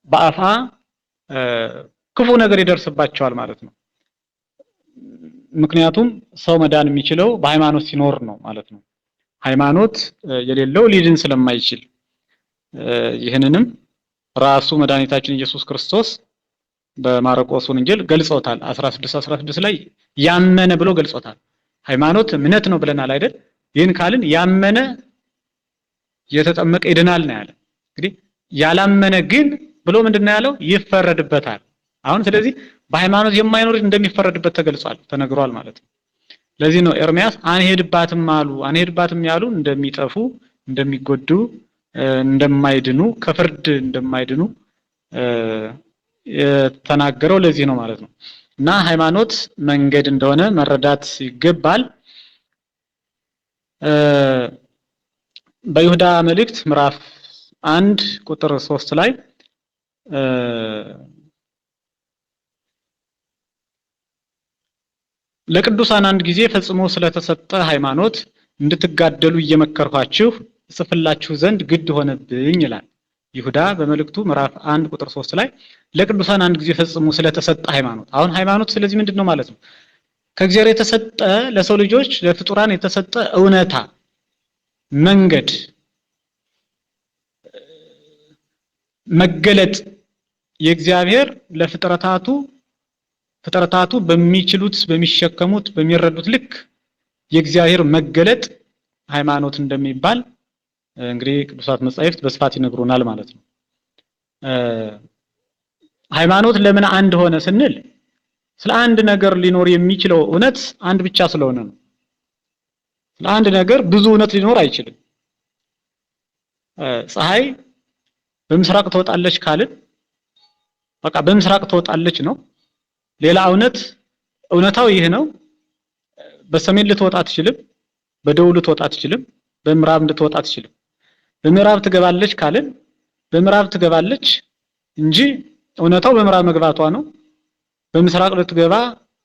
በአፋ ክፉ ነገር ይደርስባቸዋል ማለት ነው። ምክንያቱም ሰው መዳን የሚችለው በሃይማኖት ሲኖር ነው ማለት ነው። ሃይማኖት የሌለው ሊድን ስለማይችል ይህንንም ራሱ መድኃኒታችን ኢየሱስ ክርስቶስ በማርቆስ ወንጌል ገልጾታል። 16 ላይ ያመነ ብሎ ገልጾታል። ሃይማኖት እምነት ነው ብለናል አይደል? ይህን ካልን ያመነ የተጠመቀ ይድናል ነው ያለ። እንግዲህ ያላመነ ግን ብሎ ምንድነው ያለው? ይፈረድበታል። አሁን ስለዚህ በሃይማኖት የማይኖር እንደሚፈረድበት ተገልጿል፣ ተነግሯል ማለት ነው። ለዚህ ነው ኤርሚያስ አንሄድባትም አሉ፣ አንሄድባትም ያሉ እንደሚጠፉ፣ እንደሚጎዱ፣ እንደማይድኑ፣ ከፍርድ እንደማይድኑ የተናገረው ለዚህ ነው ማለት ነው። እና ሃይማኖት መንገድ እንደሆነ መረዳት ይገባል። በይሁዳ መልእክት ምዕራፍ 1 ቁጥር 3 ላይ ለቅዱሳን አንድ ጊዜ ፈጽሞ ስለተሰጠ ሃይማኖት እንድትጋደሉ እየመከርኳችሁ ጽፍላችሁ ዘንድ ግድ ሆነብኝ ይላል። ይሁዳ በመልእክቱ ምዕራፍ 1 ቁጥር 3 ላይ ለቅዱሳን አንድ ጊዜ ፈጽሞ ስለተሰጠ ሃይማኖት። አሁን ሃይማኖት ስለዚህ ምንድነው ማለት ነው? ከእግዚአብሔር የተሰጠ ለሰው ልጆች ለፍጡራን የተሰጠ እውነታ መንገድ መገለጥ የእግዚአብሔር ለፍጥረታቱ ፍጥረታቱ በሚችሉት በሚሸከሙት በሚረዱት ልክ የእግዚአብሔር መገለጥ ሃይማኖት እንደሚባል እንግዲህ ቅዱሳት መጻሕፍት በስፋት ይነግሩናል ማለት ነው። ሃይማኖት ለምን አንድ ሆነ ስንል ስለ አንድ ነገር ሊኖር የሚችለው እውነት አንድ ብቻ ስለሆነ ነው። ስለ አንድ ነገር ብዙ እውነት ሊኖር አይችልም። ፀሐይ በምስራቅ ትወጣለች ካልን በቃ በምስራቅ ትወጣለች ነው። ሌላ እውነታው ይህ ነው። በሰሜን ልትወጣ አትችልም፣ በደቡብ ልትወጣ አትችልም፣ በምዕራብ ልትወጣ አትችልም። በምዕራብ ትገባለች ካልን በምዕራብ ትገባለች እንጂ እውነታው በምዕራብ መግባቷ ነው። በምስራቅ ልትገባ፣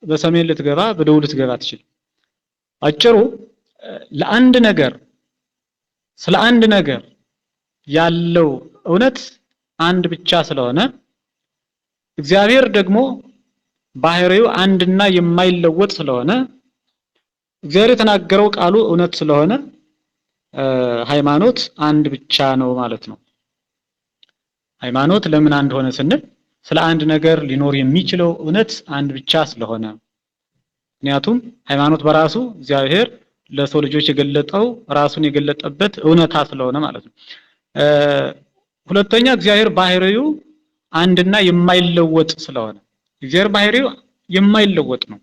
በሰሜን ልትገባ፣ በደቡብ ልትገባ አትችልም። አጭሩ ለአንድ ነገር ስለ አንድ ነገር ያለው እውነት አንድ ብቻ ስለሆነ እግዚአብሔር ደግሞ ባህሪው አንድና የማይለወጥ ስለሆነ እግዚአብሔር የተናገረው ቃሉ እውነት ስለሆነ ሃይማኖት አንድ ብቻ ነው ማለት ነው። ሃይማኖት ለምን አንድ ሆነ ስንል ስለ አንድ ነገር ሊኖር የሚችለው እውነት አንድ ብቻ ስለሆነ፣ ምክንያቱም ሃይማኖት በራሱ እግዚአብሔር ለሰው ልጆች የገለጠው ራሱን የገለጠበት እውነታ ስለሆነ ማለት ነው። ሁለተኛ እግዚአብሔር ባህሪው አንድና የማይለወጥ ስለሆነ እግዚአብሔር ባህሪው የማይለወጥ ነው።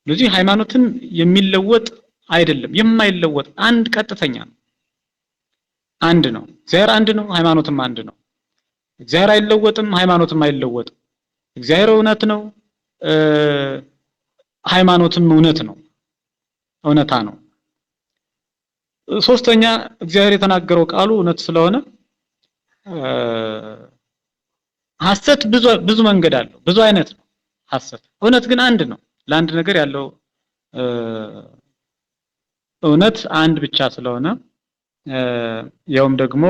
ስለዚህ ሃይማኖትን የሚለወጥ አይደለም፣ የማይለወጥ አንድ ቀጥተኛ ነው። አንድ ነው። እግዚአብሔር አንድ ነው፣ ሃይማኖትም አንድ ነው። እግዚአብሔር አይለወጥም፣ ሃይማኖትም አይለወጥም። እግዚአብሔር እውነት ነው፣ ሃይማኖትም እውነት ነው፣ እውነታ ነው። ሶስተኛ እግዚአብሔር የተናገረው ቃሉ እውነት ስለሆነ ሐሰት ብዙ መንገድ አለው፣ ብዙ አይነት ነው ሐሰት። እውነት ግን አንድ ነው። ለአንድ ነገር ያለው እውነት አንድ ብቻ ስለሆነ ያውም ደግሞ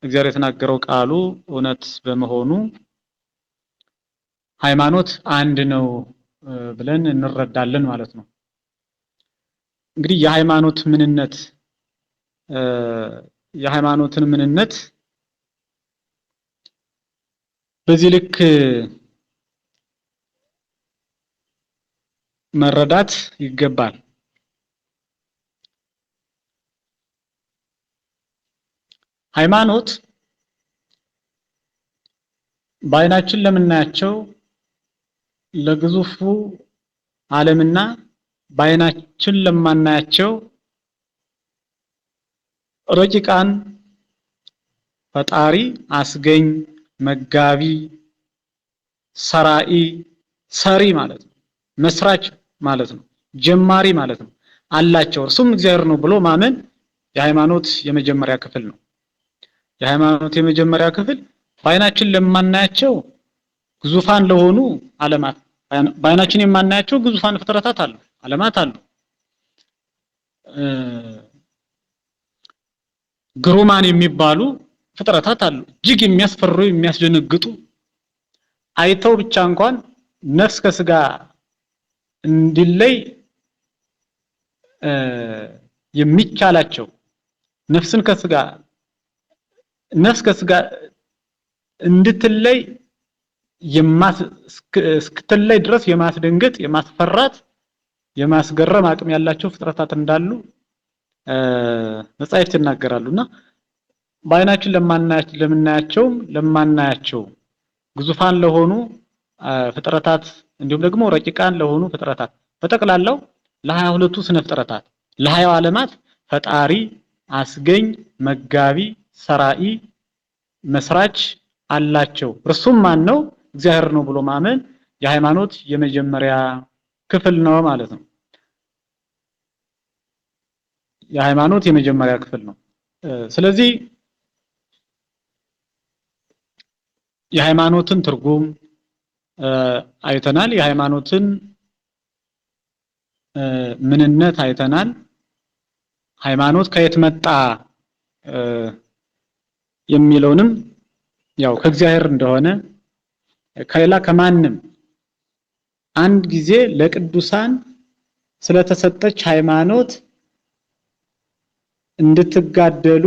እግዚአብሔር የተናገረው ቃሉ እውነት በመሆኑ ሃይማኖት አንድ ነው ብለን እንረዳለን ማለት ነው። እንግዲህ የሃይማኖትን ምንነት በዚህ ልክ መረዳት ይገባል። ሃይማኖት በዓይናችን ለምናያቸው ለግዙፉ ዓለምና በዓይናችን ለማናያቸው ረቂቃን ፈጣሪ፣ አስገኝ፣ መጋቢ፣ ሰራኢ፣ ሰሪ ማለት ነው። መስራች ማለት ነው። ጀማሪ ማለት ነው አላቸው። እርሱም እግዚአብሔር ነው ብሎ ማመን የሃይማኖት የመጀመሪያ ክፍል ነው። የሃይማኖት የመጀመሪያ ክፍል በዓይናችን ለማናያቸው ግዙፋን ለሆኑ ዓለማት፣ በዓይናችን የማናያቸው ግዙፋን ፍጥረታት አሉ፣ ዓለማት አሉ። ግሩማን የሚባሉ ፍጥረታት አሉ። እጅግ የሚያስፈሩ የሚያስደነግጡ አይተው ብቻ እንኳን ነፍስ ከስጋ እንዲለይ የሚቻላቸው ነፍስ ከስጋ እንድትለይ እስክትለይ ድረስ የማስደንገጥ የማስፈራት የማስገረም አቅም ያላቸው ፍጥረታት እንዳሉ መጻሕፍት ይናገራሉና በዓይናችን ለማናያቸው ግዙፋን ለሆኑ ፍጥረታት እንዲሁም ደግሞ ረቂቃን ለሆኑ ፍጥረታት በጠቅላላው ለ22ቱ ስነ ፍጥረታት ለ20 ዓለማት ፈጣሪ፣ አስገኝ፣ መጋቢ፣ ሰራኢ፣ መስራች አላቸው። እርሱም ማን ነው? እግዚአብሔር ነው ብሎ ማመን የሃይማኖት የመጀመሪያ ክፍል ነው ማለት ነው። የሃይማኖት የመጀመሪያ ክፍል ነው። ስለዚህ የሃይማኖትን ትርጉም አይተናል። የሃይማኖትን ምንነት አይተናል። ሃይማኖት ከየት መጣ የሚለውንም ያው ከእግዚአብሔር እንደሆነ ከሌላ ከማንም አንድ ጊዜ ለቅዱሳን ስለተሰጠች ሃይማኖት እንድትጋደሉ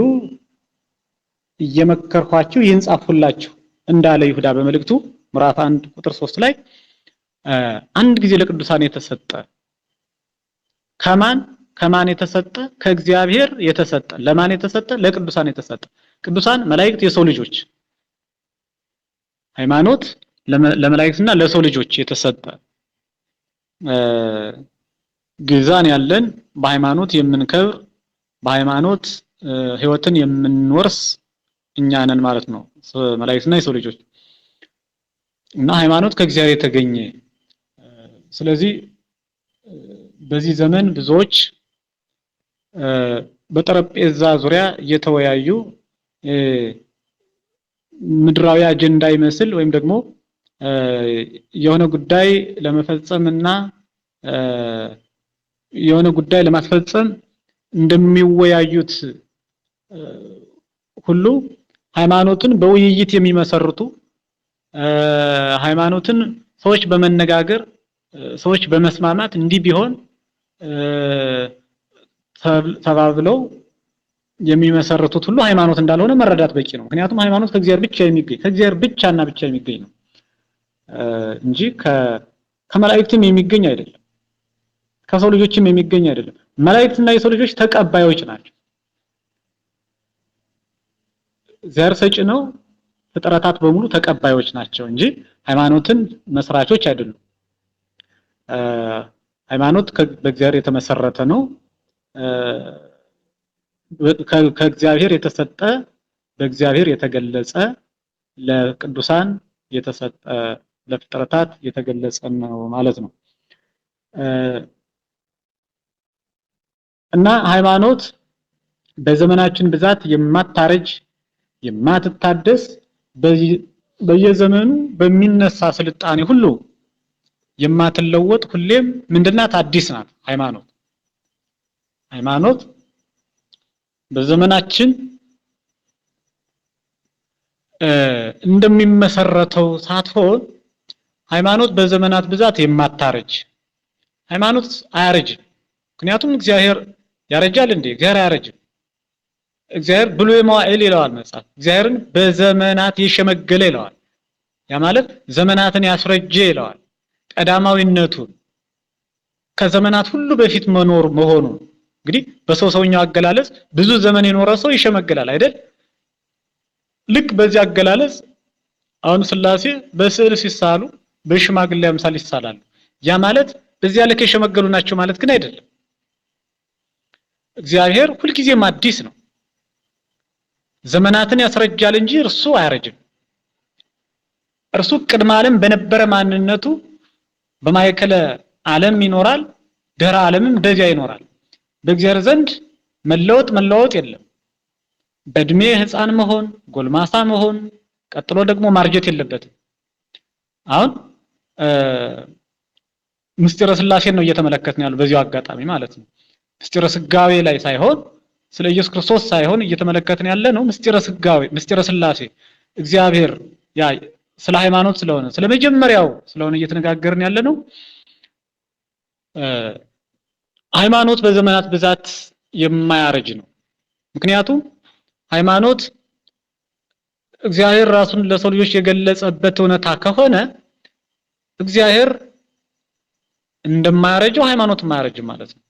እየመከርኳችሁ ይህን ጻፍኩላችሁ እንዳለ ይሁዳ በመልእክቱ ምዕራፍ 1 ቁጥር 3 ላይ አንድ ጊዜ ለቅዱሳን የተሰጠ ከማን የተሰጠ? ከእግዚአብሔር የተሰጠ። ለማን የተሰጠ? ለቅዱሳን የተሰጠ። ቅዱሳን መላእክት፣ የሰው ልጆች። ሃይማኖት ለመላእክትና ለሰው ልጆች የተሰጠ ግዛን ያለን በሃይማኖት የምንከብር በሃይማኖት ህይወትን የምንወርስ እኛ ነን ማለት ነው፣ መላእክትና የሰው ልጆች እና ሃይማኖት ከእግዚአብሔር የተገኘ። ስለዚህ በዚህ ዘመን ብዙዎች በጠረጴዛ ዙሪያ እየተወያዩ ምድራዊ አጀንዳ ይመስል ወይም ደግሞ የሆነ ጉዳይ ለመፈጸምና የሆነ ጉዳይ ለማስፈጸም እንደሚወያዩት ሁሉ ሃይማኖትን በውይይት የሚመሰርቱ ሃይማኖትን ሰዎች በመነጋገር ሰዎች በመስማማት እንዲህ ቢሆን ተባብለው የሚመሰርቱት ሁሉ ሃይማኖት እንዳልሆነ መረዳት በቂ ነው። ምክንያቱም ሃይማኖት ከእግዚአብሔር ብቻና ብቻ የሚገኝ ነው እንጂ ከመላእክትም የሚገኝ አይደለም፣ ከሰው ልጆችም የሚገኝ አይደለም። መላእክትና የሰው ልጆች ተቀባዮች ናቸው። እግዚአብሔር ሰጪ ነው፣ ፍጥረታት በሙሉ ተቀባዮች ናቸው እንጂ ሃይማኖትን መስራቾች አይደሉም። ሃይማኖት በእግዚአብሔር የተመሰረተ ነው። ከእግዚአብሔር የተሰጠ በእግዚአብሔር የተገለጸ ለቅዱሳን የተሰጠ ለፍጥረታት የተገለጸ ነው ማለት ነው። እና ሃይማኖት በዘመናችን ብዛት የማታረጅ የማትታደስ በየዘመኑ በሚነሳ ስልጣኔ ሁሉ የማትለወጥ ሁሌም ምንድናት? አዲስ ናት ሃይማኖት። ሃይማኖት በዘመናችን እንደሚመሰረተው ሳትሆን ሃይማኖት በዘመናት ብዛት የማታረጅ ሃይማኖት አያረጅም። ምክንያቱም እግዚአብሔር ያረጃል እንዴ? እግዚአብሔር አያረጅም። እግዚአብሔር ብሉየ መዋዕል ይለዋል መጽሐፍ። እግዚአብሔርን በዘመናት የሸመገለ ይለዋል። ያ ማለት ዘመናትን ያስረጀ ይለዋል። ቀዳማዊነቱን ከዘመናት ሁሉ በፊት መኖር መሆኑ እንግዲህ በሰውኛው አገላለጽ ብዙ ዘመን የኖረ ሰው ይሸመገላል አይደል? ልክ በዚህ አገላለጽ አሁን ሥላሴ በስዕል ሲሳሉ በሽማግሌ አምሳል ይሳላሉ። ያ ማለት በዚያ ልክ የሸመገሉ ናቸው ማለት ግን አይደለም። እግዚአብሔር ሁልጊዜም አዲስ ነው። ዘመናትን ያስረጃል እንጂ እርሱ አያረጅም። እርሱ ቅድመ ዓለም በነበረ ማንነቱ በማይከለ ዓለም ይኖራል፣ ድህረ ዓለምም በዚያ ይኖራል። በእግዚአብሔር ዘንድ መለወጥ የለም። በእድሜ ሕፃን መሆን፣ ጎልማሳ መሆን፣ ቀጥሎ ደግሞ ማርጀት የለበትም። አሁን ምስጢረ ሥላሴን ነው እየተመለከትን ያለው በዚያው አጋጣሚ ማለት ነው። ምስጢረ ሥጋዌ ላይ ሳይሆን ስለ ኢየሱስ ክርስቶስ ሳይሆን እየተመለከትን ያለ ነው ምስጢረ ሥጋዌ፣ ምስጢረ ሥላሴ እግዚአብሔር ያ ስለ ሃይማኖት ስለሆነ ስለ መጀመሪያው ስለሆነ እየተነጋገርን ያለ ነው። ሃይማኖት በዘመናት ብዛት የማያረጅ ነው። ምክንያቱም ሃይማኖት እግዚአብሔር ራሱን ለሰው ልጆች የገለጸበት እውነታ ከሆነ እግዚአብሔር እንደማያረጀው ሃይማኖትም አያረጅም ማለት ነው።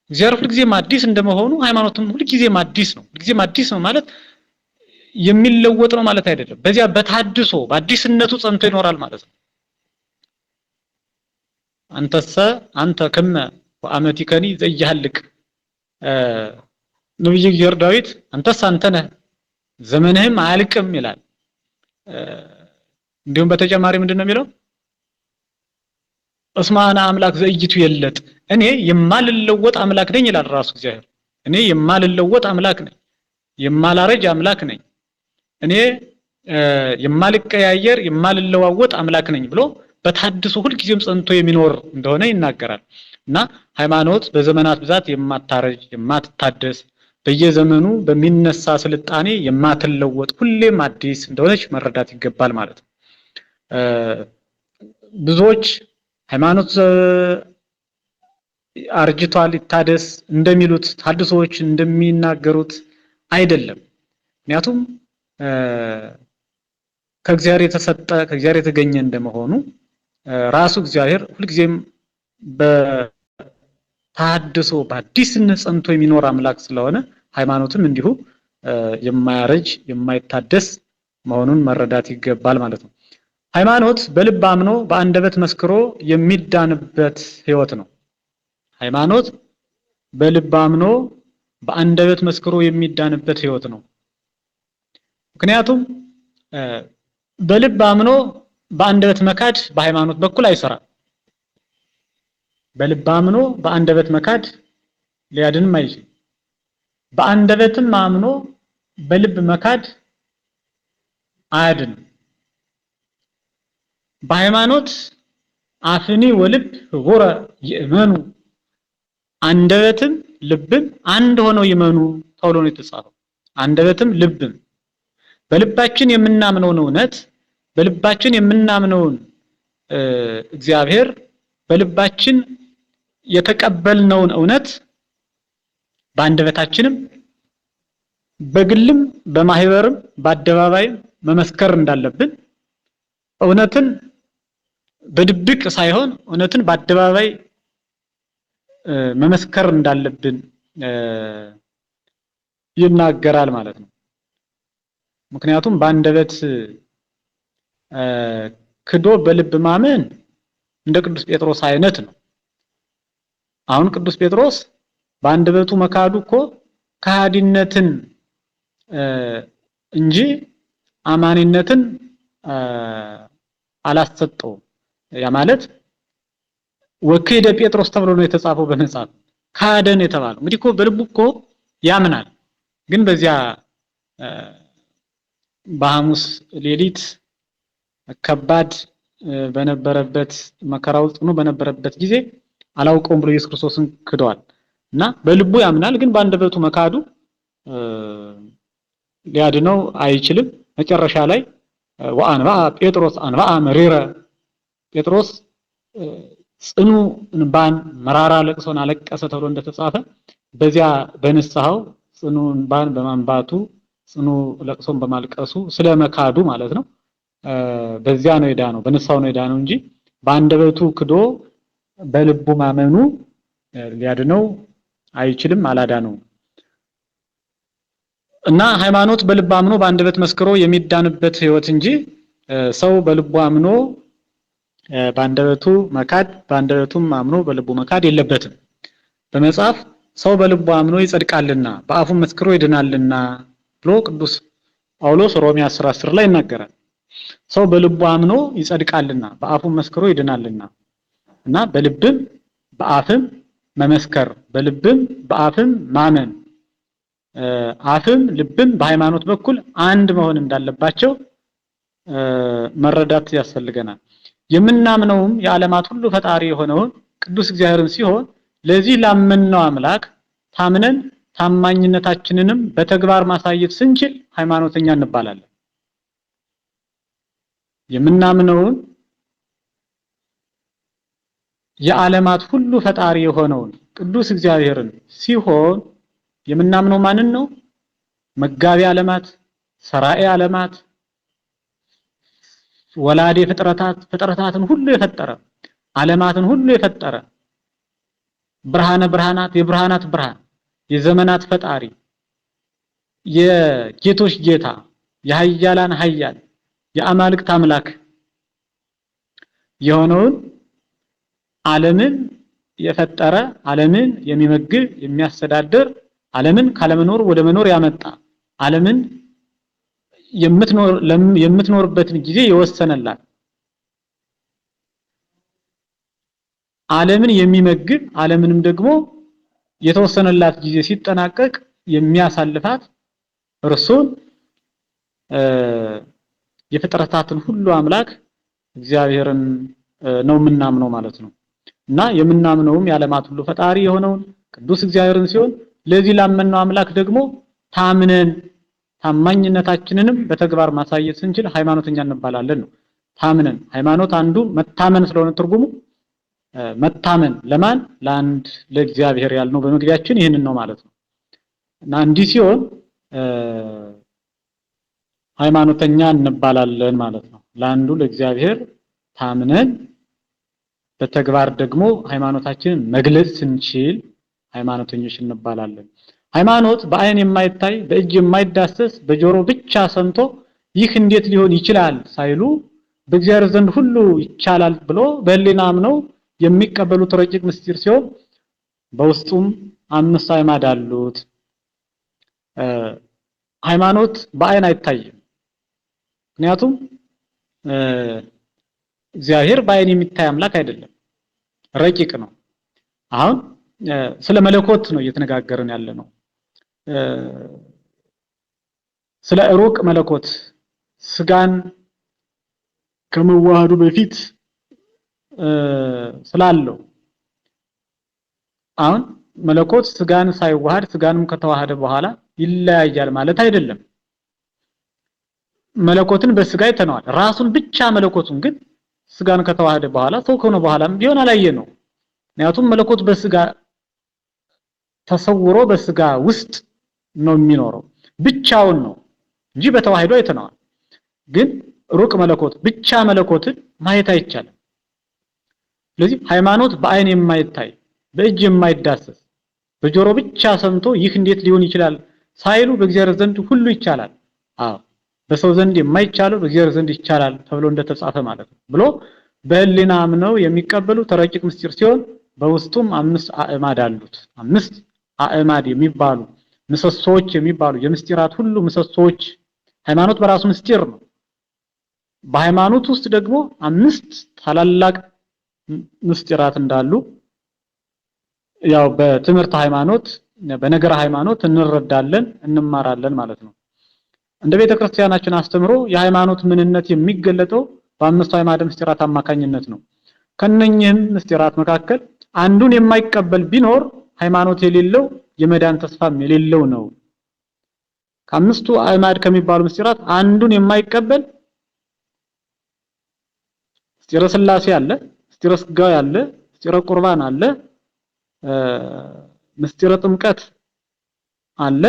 እግዚአብሔር ሁልጊዜም አዲስ እንደመሆኑ ሃይማኖትም ሁልጊዜም አዲስ ነው። ሁልጊዜም አዲስ ነው ማለት የሚለወጥ ነው ማለት አይደለም። በዚያ በታድሶ በአዲስነቱ ጸንቶ ይኖራል ማለት ነው። አንተ ከመ ወአመቲከኒ ዘያህልቅ ነብዩ እግዚአብሔር ዳዊት አንተ ነህ ዘመንህም አያልቅም ይላል። እንዲሁም በተጨማሪ ምንድነው የሚለው? እስማና አምላክ ዘእይቱ የለጥ እኔ የማልለወጥ አምላክ ነኝ ይላል ራሱ እግዚአብሔር። እኔ የማልለወጥ አምላክ ነኝ፣ የማላረጅ አምላክ ነኝ፣ እኔ የማልቀያየር የማልለዋወጥ አምላክ ነኝ ብሎ በታድሶ ሁልጊዜም ጸንቶ የሚኖር እንደሆነ ይናገራል። እና ሃይማኖት በዘመናት ብዛት የማታረጅ የማትታደስ በየዘመኑ በሚነሳ ስልጣኔ የማትለወጥ ሁሌም አዲስ እንደሆነች መረዳት ይገባል ማለት ነው። ብዙዎች ሃይማኖት አርጅቷል ይታደስ እንደሚሉት ታድሶዎች እንደሚናገሩት አይደለም። ምክንያቱም ከእግዚአብሔር የተሰጠ ከእግዚአብሔር የተገኘ እንደመሆኑ ራሱ እግዚአብሔር ሁልጊዜም በታድሶ በአዲስነት ጸንቶ የሚኖር አምላክ ስለሆነ ሃይማኖትም እንዲሁ የማያረጅ የማይታደስ መሆኑን መረዳት ይገባል ማለት ነው። ሃይማኖት በልብ አምኖ በአንደበት መስክሮ የሚዳንበት ሕይወት ነው። ሃይማኖት በልብ አምኖ በአንደበት መስክሮ የሚዳንበት ሕይወት ነው። ምክንያቱም በልብ አምኖ በአንደበት መካድ በሃይማኖት በኩል አይሰራም። በልብ አምኖ በአንደበት መካድ ሊያድንም አይችልም። በአንደበትም አምኖ በልብ መካድ አያድንም። በሃይማኖት አፍኒ ወልብ ህቡረ ይእመኑ አንደበትም ልብም አንድ ሆነው ይመኑ ተብሎ ነው የተጻፈው። አንደበትም ልብም በልባችን የምናምነውን እውነት በልባችን የምናምነውን እግዚአብሔር በልባችን የተቀበልነውን እውነት በአንደበታችንም በግልም በማህበርም በአደባባይም መመስከር እንዳለብን እውነትን በድብቅ ሳይሆን እውነትን በአደባባይ መመስከር እንዳለብን ይናገራል ማለት ነው። ምክንያቱም በአንደበት ክዶ በልብ ማመን እንደ ቅዱስ ጴጥሮስ አይነት ነው። አሁን ቅዱስ ጴጥሮስ በአንደበቱ መካዱ እኮ ከሃዲነትን እንጂ አማኒነትን አላሰጠውም። ያ ማለት ወክደ ጴጥሮስ ተብሎ ነው የተጻፈው በመጽሐፍ ካደን የተባለው። እንግዲህ እኮ በልቡ እኮ ያምናል፣ ግን በዚያ በሐሙስ ሌሊት ከባድ በነበረበት መከራው ጽኑ በነበረበት ጊዜ አላውቀውም ብሎ ኢየሱስ ክርስቶስን ክዷል። እና በልቡ ያምናል፣ ግን በአንደበቱ መካዱ ሊያድነው አይችልም። መጨረሻ ላይ ወአንባ ጴጥሮስ አንባ መሪረ ጴጥሮስ ጽኑ እንባን መራራ ለቅሶን አለቀሰ ተብሎ እንደተጻፈ በዚያ በንስሐው ጽኑ እንባን በማንባቱ ጽኑ ለቅሶን በማልቀሱ ስለመካዱ ማለት ነው። በዚያ ነው የዳነው፣ በንስሐው ነው የዳነው እንጂ በአንደበቱ ክዶ በልቡ ማመኑ ሊያድነው አይችልም፣ አላዳነውም። እና ሃይማኖት በልብ አምኖ በአንደበት መስክሮ የሚዳንበት ህይወት እንጂ ሰው በልቡ አምኖ በአንደበቱ መካድ በአንደበቱም አምኖ በልቡ መካድ የለበትም። በመጽሐፍ ሰው በልቡ አምኖ ይጸድቃልና በአፉም መስክሮ ይድናልና ብሎ ቅዱስ ጳውሎስ ሮሜ 10:10 ላይ ይናገራል። ሰው በልቡ አምኖ ይጸድቃልና በአፉም መስክሮ ይድናልና እና በልብም በአፍም መመስከር፣ በልብም በአፍም ማመን፣ አፍም ልብም በሃይማኖት በኩል አንድ መሆን እንዳለባቸው መረዳት ያስፈልገናል። የምናምነውም የዓለማት ሁሉ ፈጣሪ የሆነውን ቅዱስ እግዚአብሔርን ሲሆን ለዚህ ላመንነው አምላክ ታምነን ታማኝነታችንንም በተግባር ማሳየት ስንችል ሃይማኖተኛ እንባላለን። የምናምነውን የዓለማት ሁሉ ፈጣሪ የሆነውን ቅዱስ እግዚአብሔርን ሲሆን የምናምነው ማንን ነው? መጋቢ ዓለማት፣ ሰራኤ ዓለማት፣ ወላዴ ፍጥረታትን ሁሉ የፈጠረ ዓለማትን ሁሉ የፈጠረ ብርሃነ ብርሃናት የብርሃናት ብርሃን የዘመናት ፈጣሪ የጌቶች ጌታ የኃያላን ኃያል የአማልክት አምላክ የሆነውን ዓለምን የፈጠረ ዓለምን የሚመግብ የሚያስተዳድር ዓለምን ካለመኖር ወደ መኖር ያመጣ ዓለምን የምትኖርበትን ጊዜ የወሰነላት ዓለምን የሚመግብ ዓለምንም ደግሞ የተወሰነላት ጊዜ ሲጠናቀቅ የሚያሳልፋት እርሱን የፍጥረታትን ሁሉ አምላክ እግዚአብሔርን ነው የምናምነው ማለት ነው። እና የምናምነውም የዓለማት ሁሉ ፈጣሪ የሆነውን ቅዱስ እግዚአብሔርን ሲሆን ለዚህ ላመንነው አምላክ ደግሞ ታምነን ታማኝነታችንንም በተግባር ማሳየት ስንችል ሃይማኖተኛ እንባላለን ነው። ታምነን ሃይማኖት አንዱ መታመን ስለሆነ ትርጉሙ መታመን ለማን ለአንድ ለእግዚአብሔር ያልነው በመግቢያችን ይህንን ነው ማለት ነው። እና እንዲህ ሲሆን ሃይማኖተኛ እንባላለን ማለት ነው። ለአንዱ ለእግዚአብሔር ታምነን በተግባር ደግሞ ሃይማኖታችንን መግለጽ ስንችል ሃይማኖተኞች እንባላለን። ሃይማኖት በአይን የማይታይ በእጅ የማይዳሰስ በጆሮ ብቻ ሰምቶ ይህ እንዴት ሊሆን ይችላል ሳይሉ በእግዚአብሔር ዘንድ ሁሉ ይቻላል ብሎ በህሊና አምነው የሚቀበሉት ረቂቅ ምስጢር ሲሆን በውስጡም 5 አዕማድ አሉት። ሃይማኖት በአይን አይታይም። ምክንያቱም እግዚአብሔር በአይን የሚታይ አምላክ አይደለም፣ ረቂቅ ነው። አሁን ስለ መለኮት ነው እየተነጋገርን ያለ ነው። ስለ ሩቅ መለኮት ስጋን ከመዋሃዱ በፊት ስላለው አሁን መለኮት ስጋን ሳይዋሃድ ስጋንም ከተዋሃደ በኋላ ይለያያል ማለት አይደለም። መለኮትን በስጋ አይተነዋል። ራሱን ብቻ መለኮቱን ግን ስጋን ከተዋሃደ በኋላ ሰው ከሆነ በኋላም ቢሆን አላየነው። ምክንያቱም መለኮት በስጋ ተሰውሮ በስጋ ውስጥ ነው የሚኖረው፣ ብቻውን ነው እንጂ በተዋህዶ አይተነዋል። ግን ሩቅ መለኮት ብቻ መለኮትን ማየት አይቻልም። ስለዚህ ሃይማኖት በአይን የማይታይ በእጅ የማይዳሰስ በጆሮ ብቻ ሰምቶ ይህ እንዴት ሊሆን ይችላል ሳይሉ በእግዚአብሔር ዘንድ ሁሉ ይቻላል። በሰው ዘንድ የማይቻለው በእግዚአብሔር ዘንድ ይቻላል ተብሎ እንደተጻፈ ማለት ነው ብሎ በህሊና አምነው የሚቀበሉት ረቂቅ ምስጢር ሲሆን በውስጡም 5 አዕማድ አሉት። 5 አዕማድ የሚባሉ ምሰሶዎች የሚባሉ የምስጢራት ሁሉ ምሰሶዎች። ሃይማኖት በራሱ ምስጢር ነው። በሃይማኖት ውስጥ ደግሞ 5 ታላላቅ ምስጢራት እንዳሉ ያው በትምህርት ሃይማኖት በነገረ ሃይማኖት እንረዳለን እንማራለን ማለት ነው። እንደ ቤተክርስቲያናችን አስተምሮ የሃይማኖት ምንነት የሚገለጠው በ5 አዕማደ ምስጢራት አማካኝነት ነው። ከነኚህም ምስጢራት መካከል አንዱን የማይቀበል ቢኖር ሃይማኖት የሌለው የመዳን ተስፋም የሌለው ነው። ከ5ቱ አዕማድ ከሚባሉ ምስጢራት አንዱን የማይቀበል ምስጢረ ሥላሴ አለ፣ ምስጢረ ሥጋዌ አለ፣ ምስጢረ ቁርባን አለ፣ ምስጢረ ጥምቀት አለ፣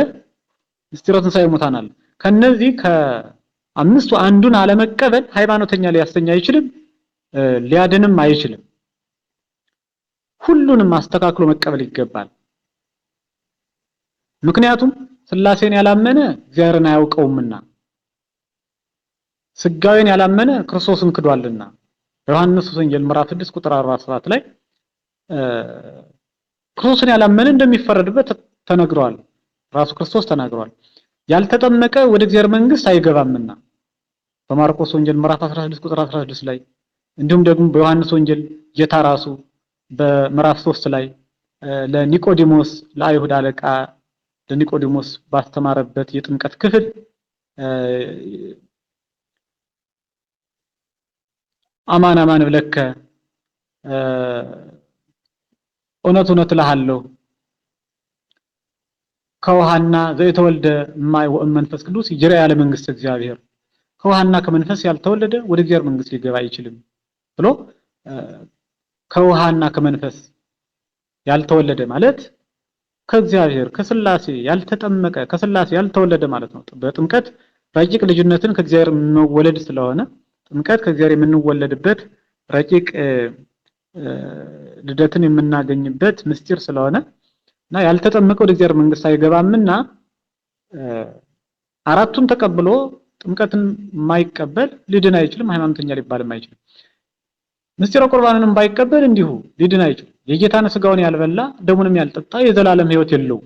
ምስጢረ ትንሣኤ ሙታን አለ። ከነዚህ ከ5ቱ አንዱን አለመቀበል ሃይማኖተኛ ሊያሰኝ አይችልም፣ ሊያድንም አይችልም። ሁሉንም አስተካክሎ መቀበል ይገባል። ምክንያቱም ሥላሴን ያላመነ እግዚአብሔርን አያውቀውምና፣ ሥጋዌን ያላመነ ክርስቶስን ክዷልና። በዮሐንስ ወንጌል ምዕራፍ 6 ቁጥር 47 ላይ ክርስቶስን ያላመነ እንደሚፈረድበት ተነግሯል። ራሱ ክርስቶስ ተናግሯል። ያልተጠመቀ ወደ እግዚአብሔር መንግስት አይገባምና በማርቆስ ወንጌል ምዕራፍ 16 ቁጥር 16 ላይ፣ እንዲሁም ደግሞ በዮሐንስ ወንጌል ጌታ ራሱ በምዕራፍ 3 ላይ ለኒቆዲሞስ ለአይሁድ አለቃ ለኒቆዲሞስ ባስተማረበት የጥምቀት ክፍል አማን አማን ብለከ እውነት እውነት እልሃለሁ ከውሃና ዘየተወልደ እማይ ወመንፈስ ቅዱስ ይጅራ ያለ መንግስት እግዚአብሔር፣ ከውሃና ከመንፈስ ያልተወለደ ወደ እግዚአብሔር መንግስት ሊገባ አይችልም ብሎ ከውሃና ከመንፈስ ያልተወለደ ማለት ከእግዚአብሔር ከሥላሴ ያልተጠመቀ ከሥላሴ ያልተወለደ ማለት ነው። በጥምቀት ረቂቅ ልጅነትን ከእግዚአብሔር መወለድ ስለሆነ ጥምቀት ከእግዚአብሔር የምንወለድበት ረቂቅ ልደትን የምናገኝበት ምስጢር ስለሆነ እና ያልተጠመቀ ወደ እግዚአብሔር መንግስት አይገባምና አራቱን ተቀብሎ ጥምቀትን የማይቀበል ሊድን አይችልም፣ ሃይማኖተኛ ሊባልም አይችልም። ምስጢረ ቁርባንንም ባይቀበል እንዲሁ ሊድን አይችልም። የጌታን ሥጋውን ያልበላ ደሙንም ያልጠጣ የዘላለም ሕይወት የለውም።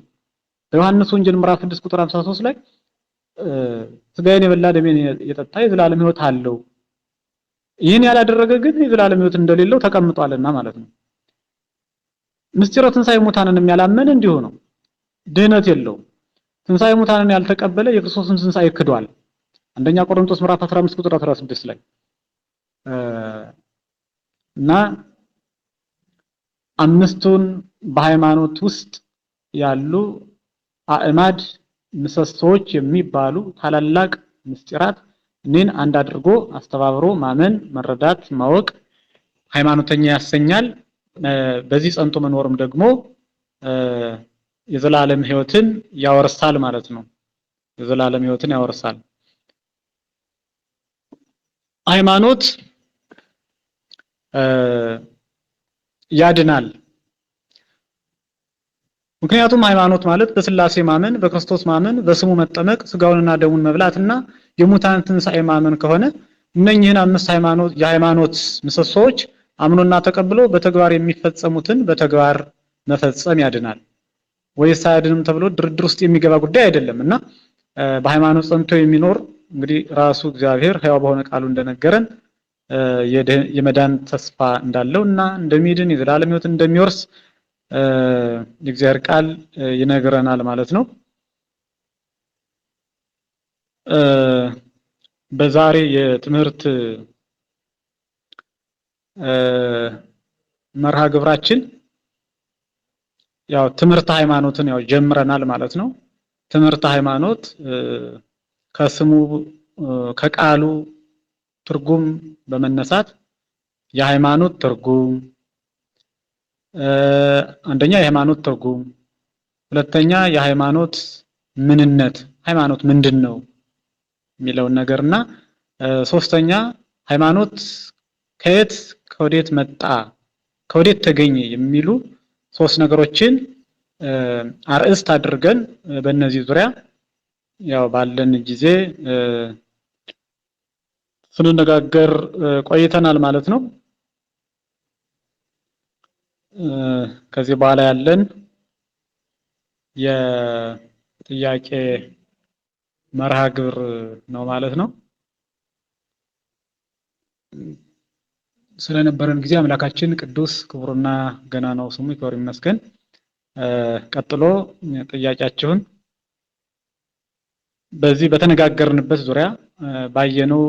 በዮሐንስ ወንጌል ምዕራፍ 6 ቁጥር 53 ላይ ሥጋዬን የበላ ደሜን የጠጣ የዘላለም ሕይወት አለው፣ ይህን ያላደረገ ግን የዘላለም ሕይወት እንደሌለው ተቀምጧልና ማለት ነው። ምስጢረ ትንሣኤ ሙታንንም ያላመነ እንዲሁ ነው፣ ድህነት የለውም። ትንሣኤ ሙታንን ያልተቀበለ የክርስቶስን ትንሣኤ ክዷል። አንደኛ ቆሮንቶስ ምዕራፍ 15 ቁጥር 16 ላይ እና አምስቱን በሃይማኖት ውስጥ ያሉ አዕማድ ምሰሶዎች የሚባሉ ታላላቅ ምስጢራት እኔን አንድ አድርጎ አስተባብሮ ማመን፣ መረዳት፣ ማወቅ ሃይማኖተኛ ያሰኛል። በዚህ ጸንቶ መኖርም ደግሞ የዘላለም ሕይወትን ያወርሳል ማለት ነው። የዘላለም ሕይወትን ያወርሳል። ሃይማኖት ያድናል። ምክንያቱም ሃይማኖት ማለት በሥላሴ ማመን፣ በክርስቶስ ማመን፣ በስሙ መጠመቅ፣ ሥጋውንና ደሙን መብላትና የሙታን ትንሣኤ ማመን ከሆነ እነኚህን አምስት የሃይማኖት ምሰሶዎች አምኖና ተቀብሎ በተግባር የሚፈጸሙትን በተግባር መፈጸም ያድናል። ወይስ አያድንም ተብሎ ድርድር ውስጥ የሚገባ ጉዳይ አይደለምና በሃይማኖት ጸንቶ የሚኖር እንግዲህ ራሱ እግዚአብሔር ሕያው በሆነ ቃሉ እንደነገረን የመዳን ተስፋ እንዳለው እና እንደሚድን የዘላለም ሕይወት እንደሚወርስ የእግዚአብሔር ቃል ይነግረናል ማለት ነው። በዛሬ የትምህርት መርሃ ግብራችን ያው ትምህርት ሃይማኖትን ያው ጀምረናል ማለት ነው። ትምህርት ሃይማኖት ከስሙ ከቃሉ ትርጉም በመነሳት የሃይማኖት ትርጉም አንደኛ የሃይማኖት ትርጉም፣ ሁለተኛ የሃይማኖት ምንነት ሃይማኖት ምንድነው የሚለውን ነገርና ሶስተኛ ሃይማኖት ከየት ከወዴት መጣ ከወዴት ተገኘ የሚሉ ሶስት ነገሮችን አርዕስት አድርገን በእነዚህ ዙሪያ ያው ባለን ጊዜ ስንነጋገር ቆይተናል ማለት ነው። ከዚህ በኋላ ያለን የጥያቄ መርሃ ግብር ነው ማለት ነው። ስለነበረን ጊዜ አምላካችን ቅዱስ ክቡርና ገናናው ስሙ ይክበር ይመስገን። ቀጥሎ ጥያቄያችሁን በዚህ በተነጋገርንበት ዙሪያ ባየነው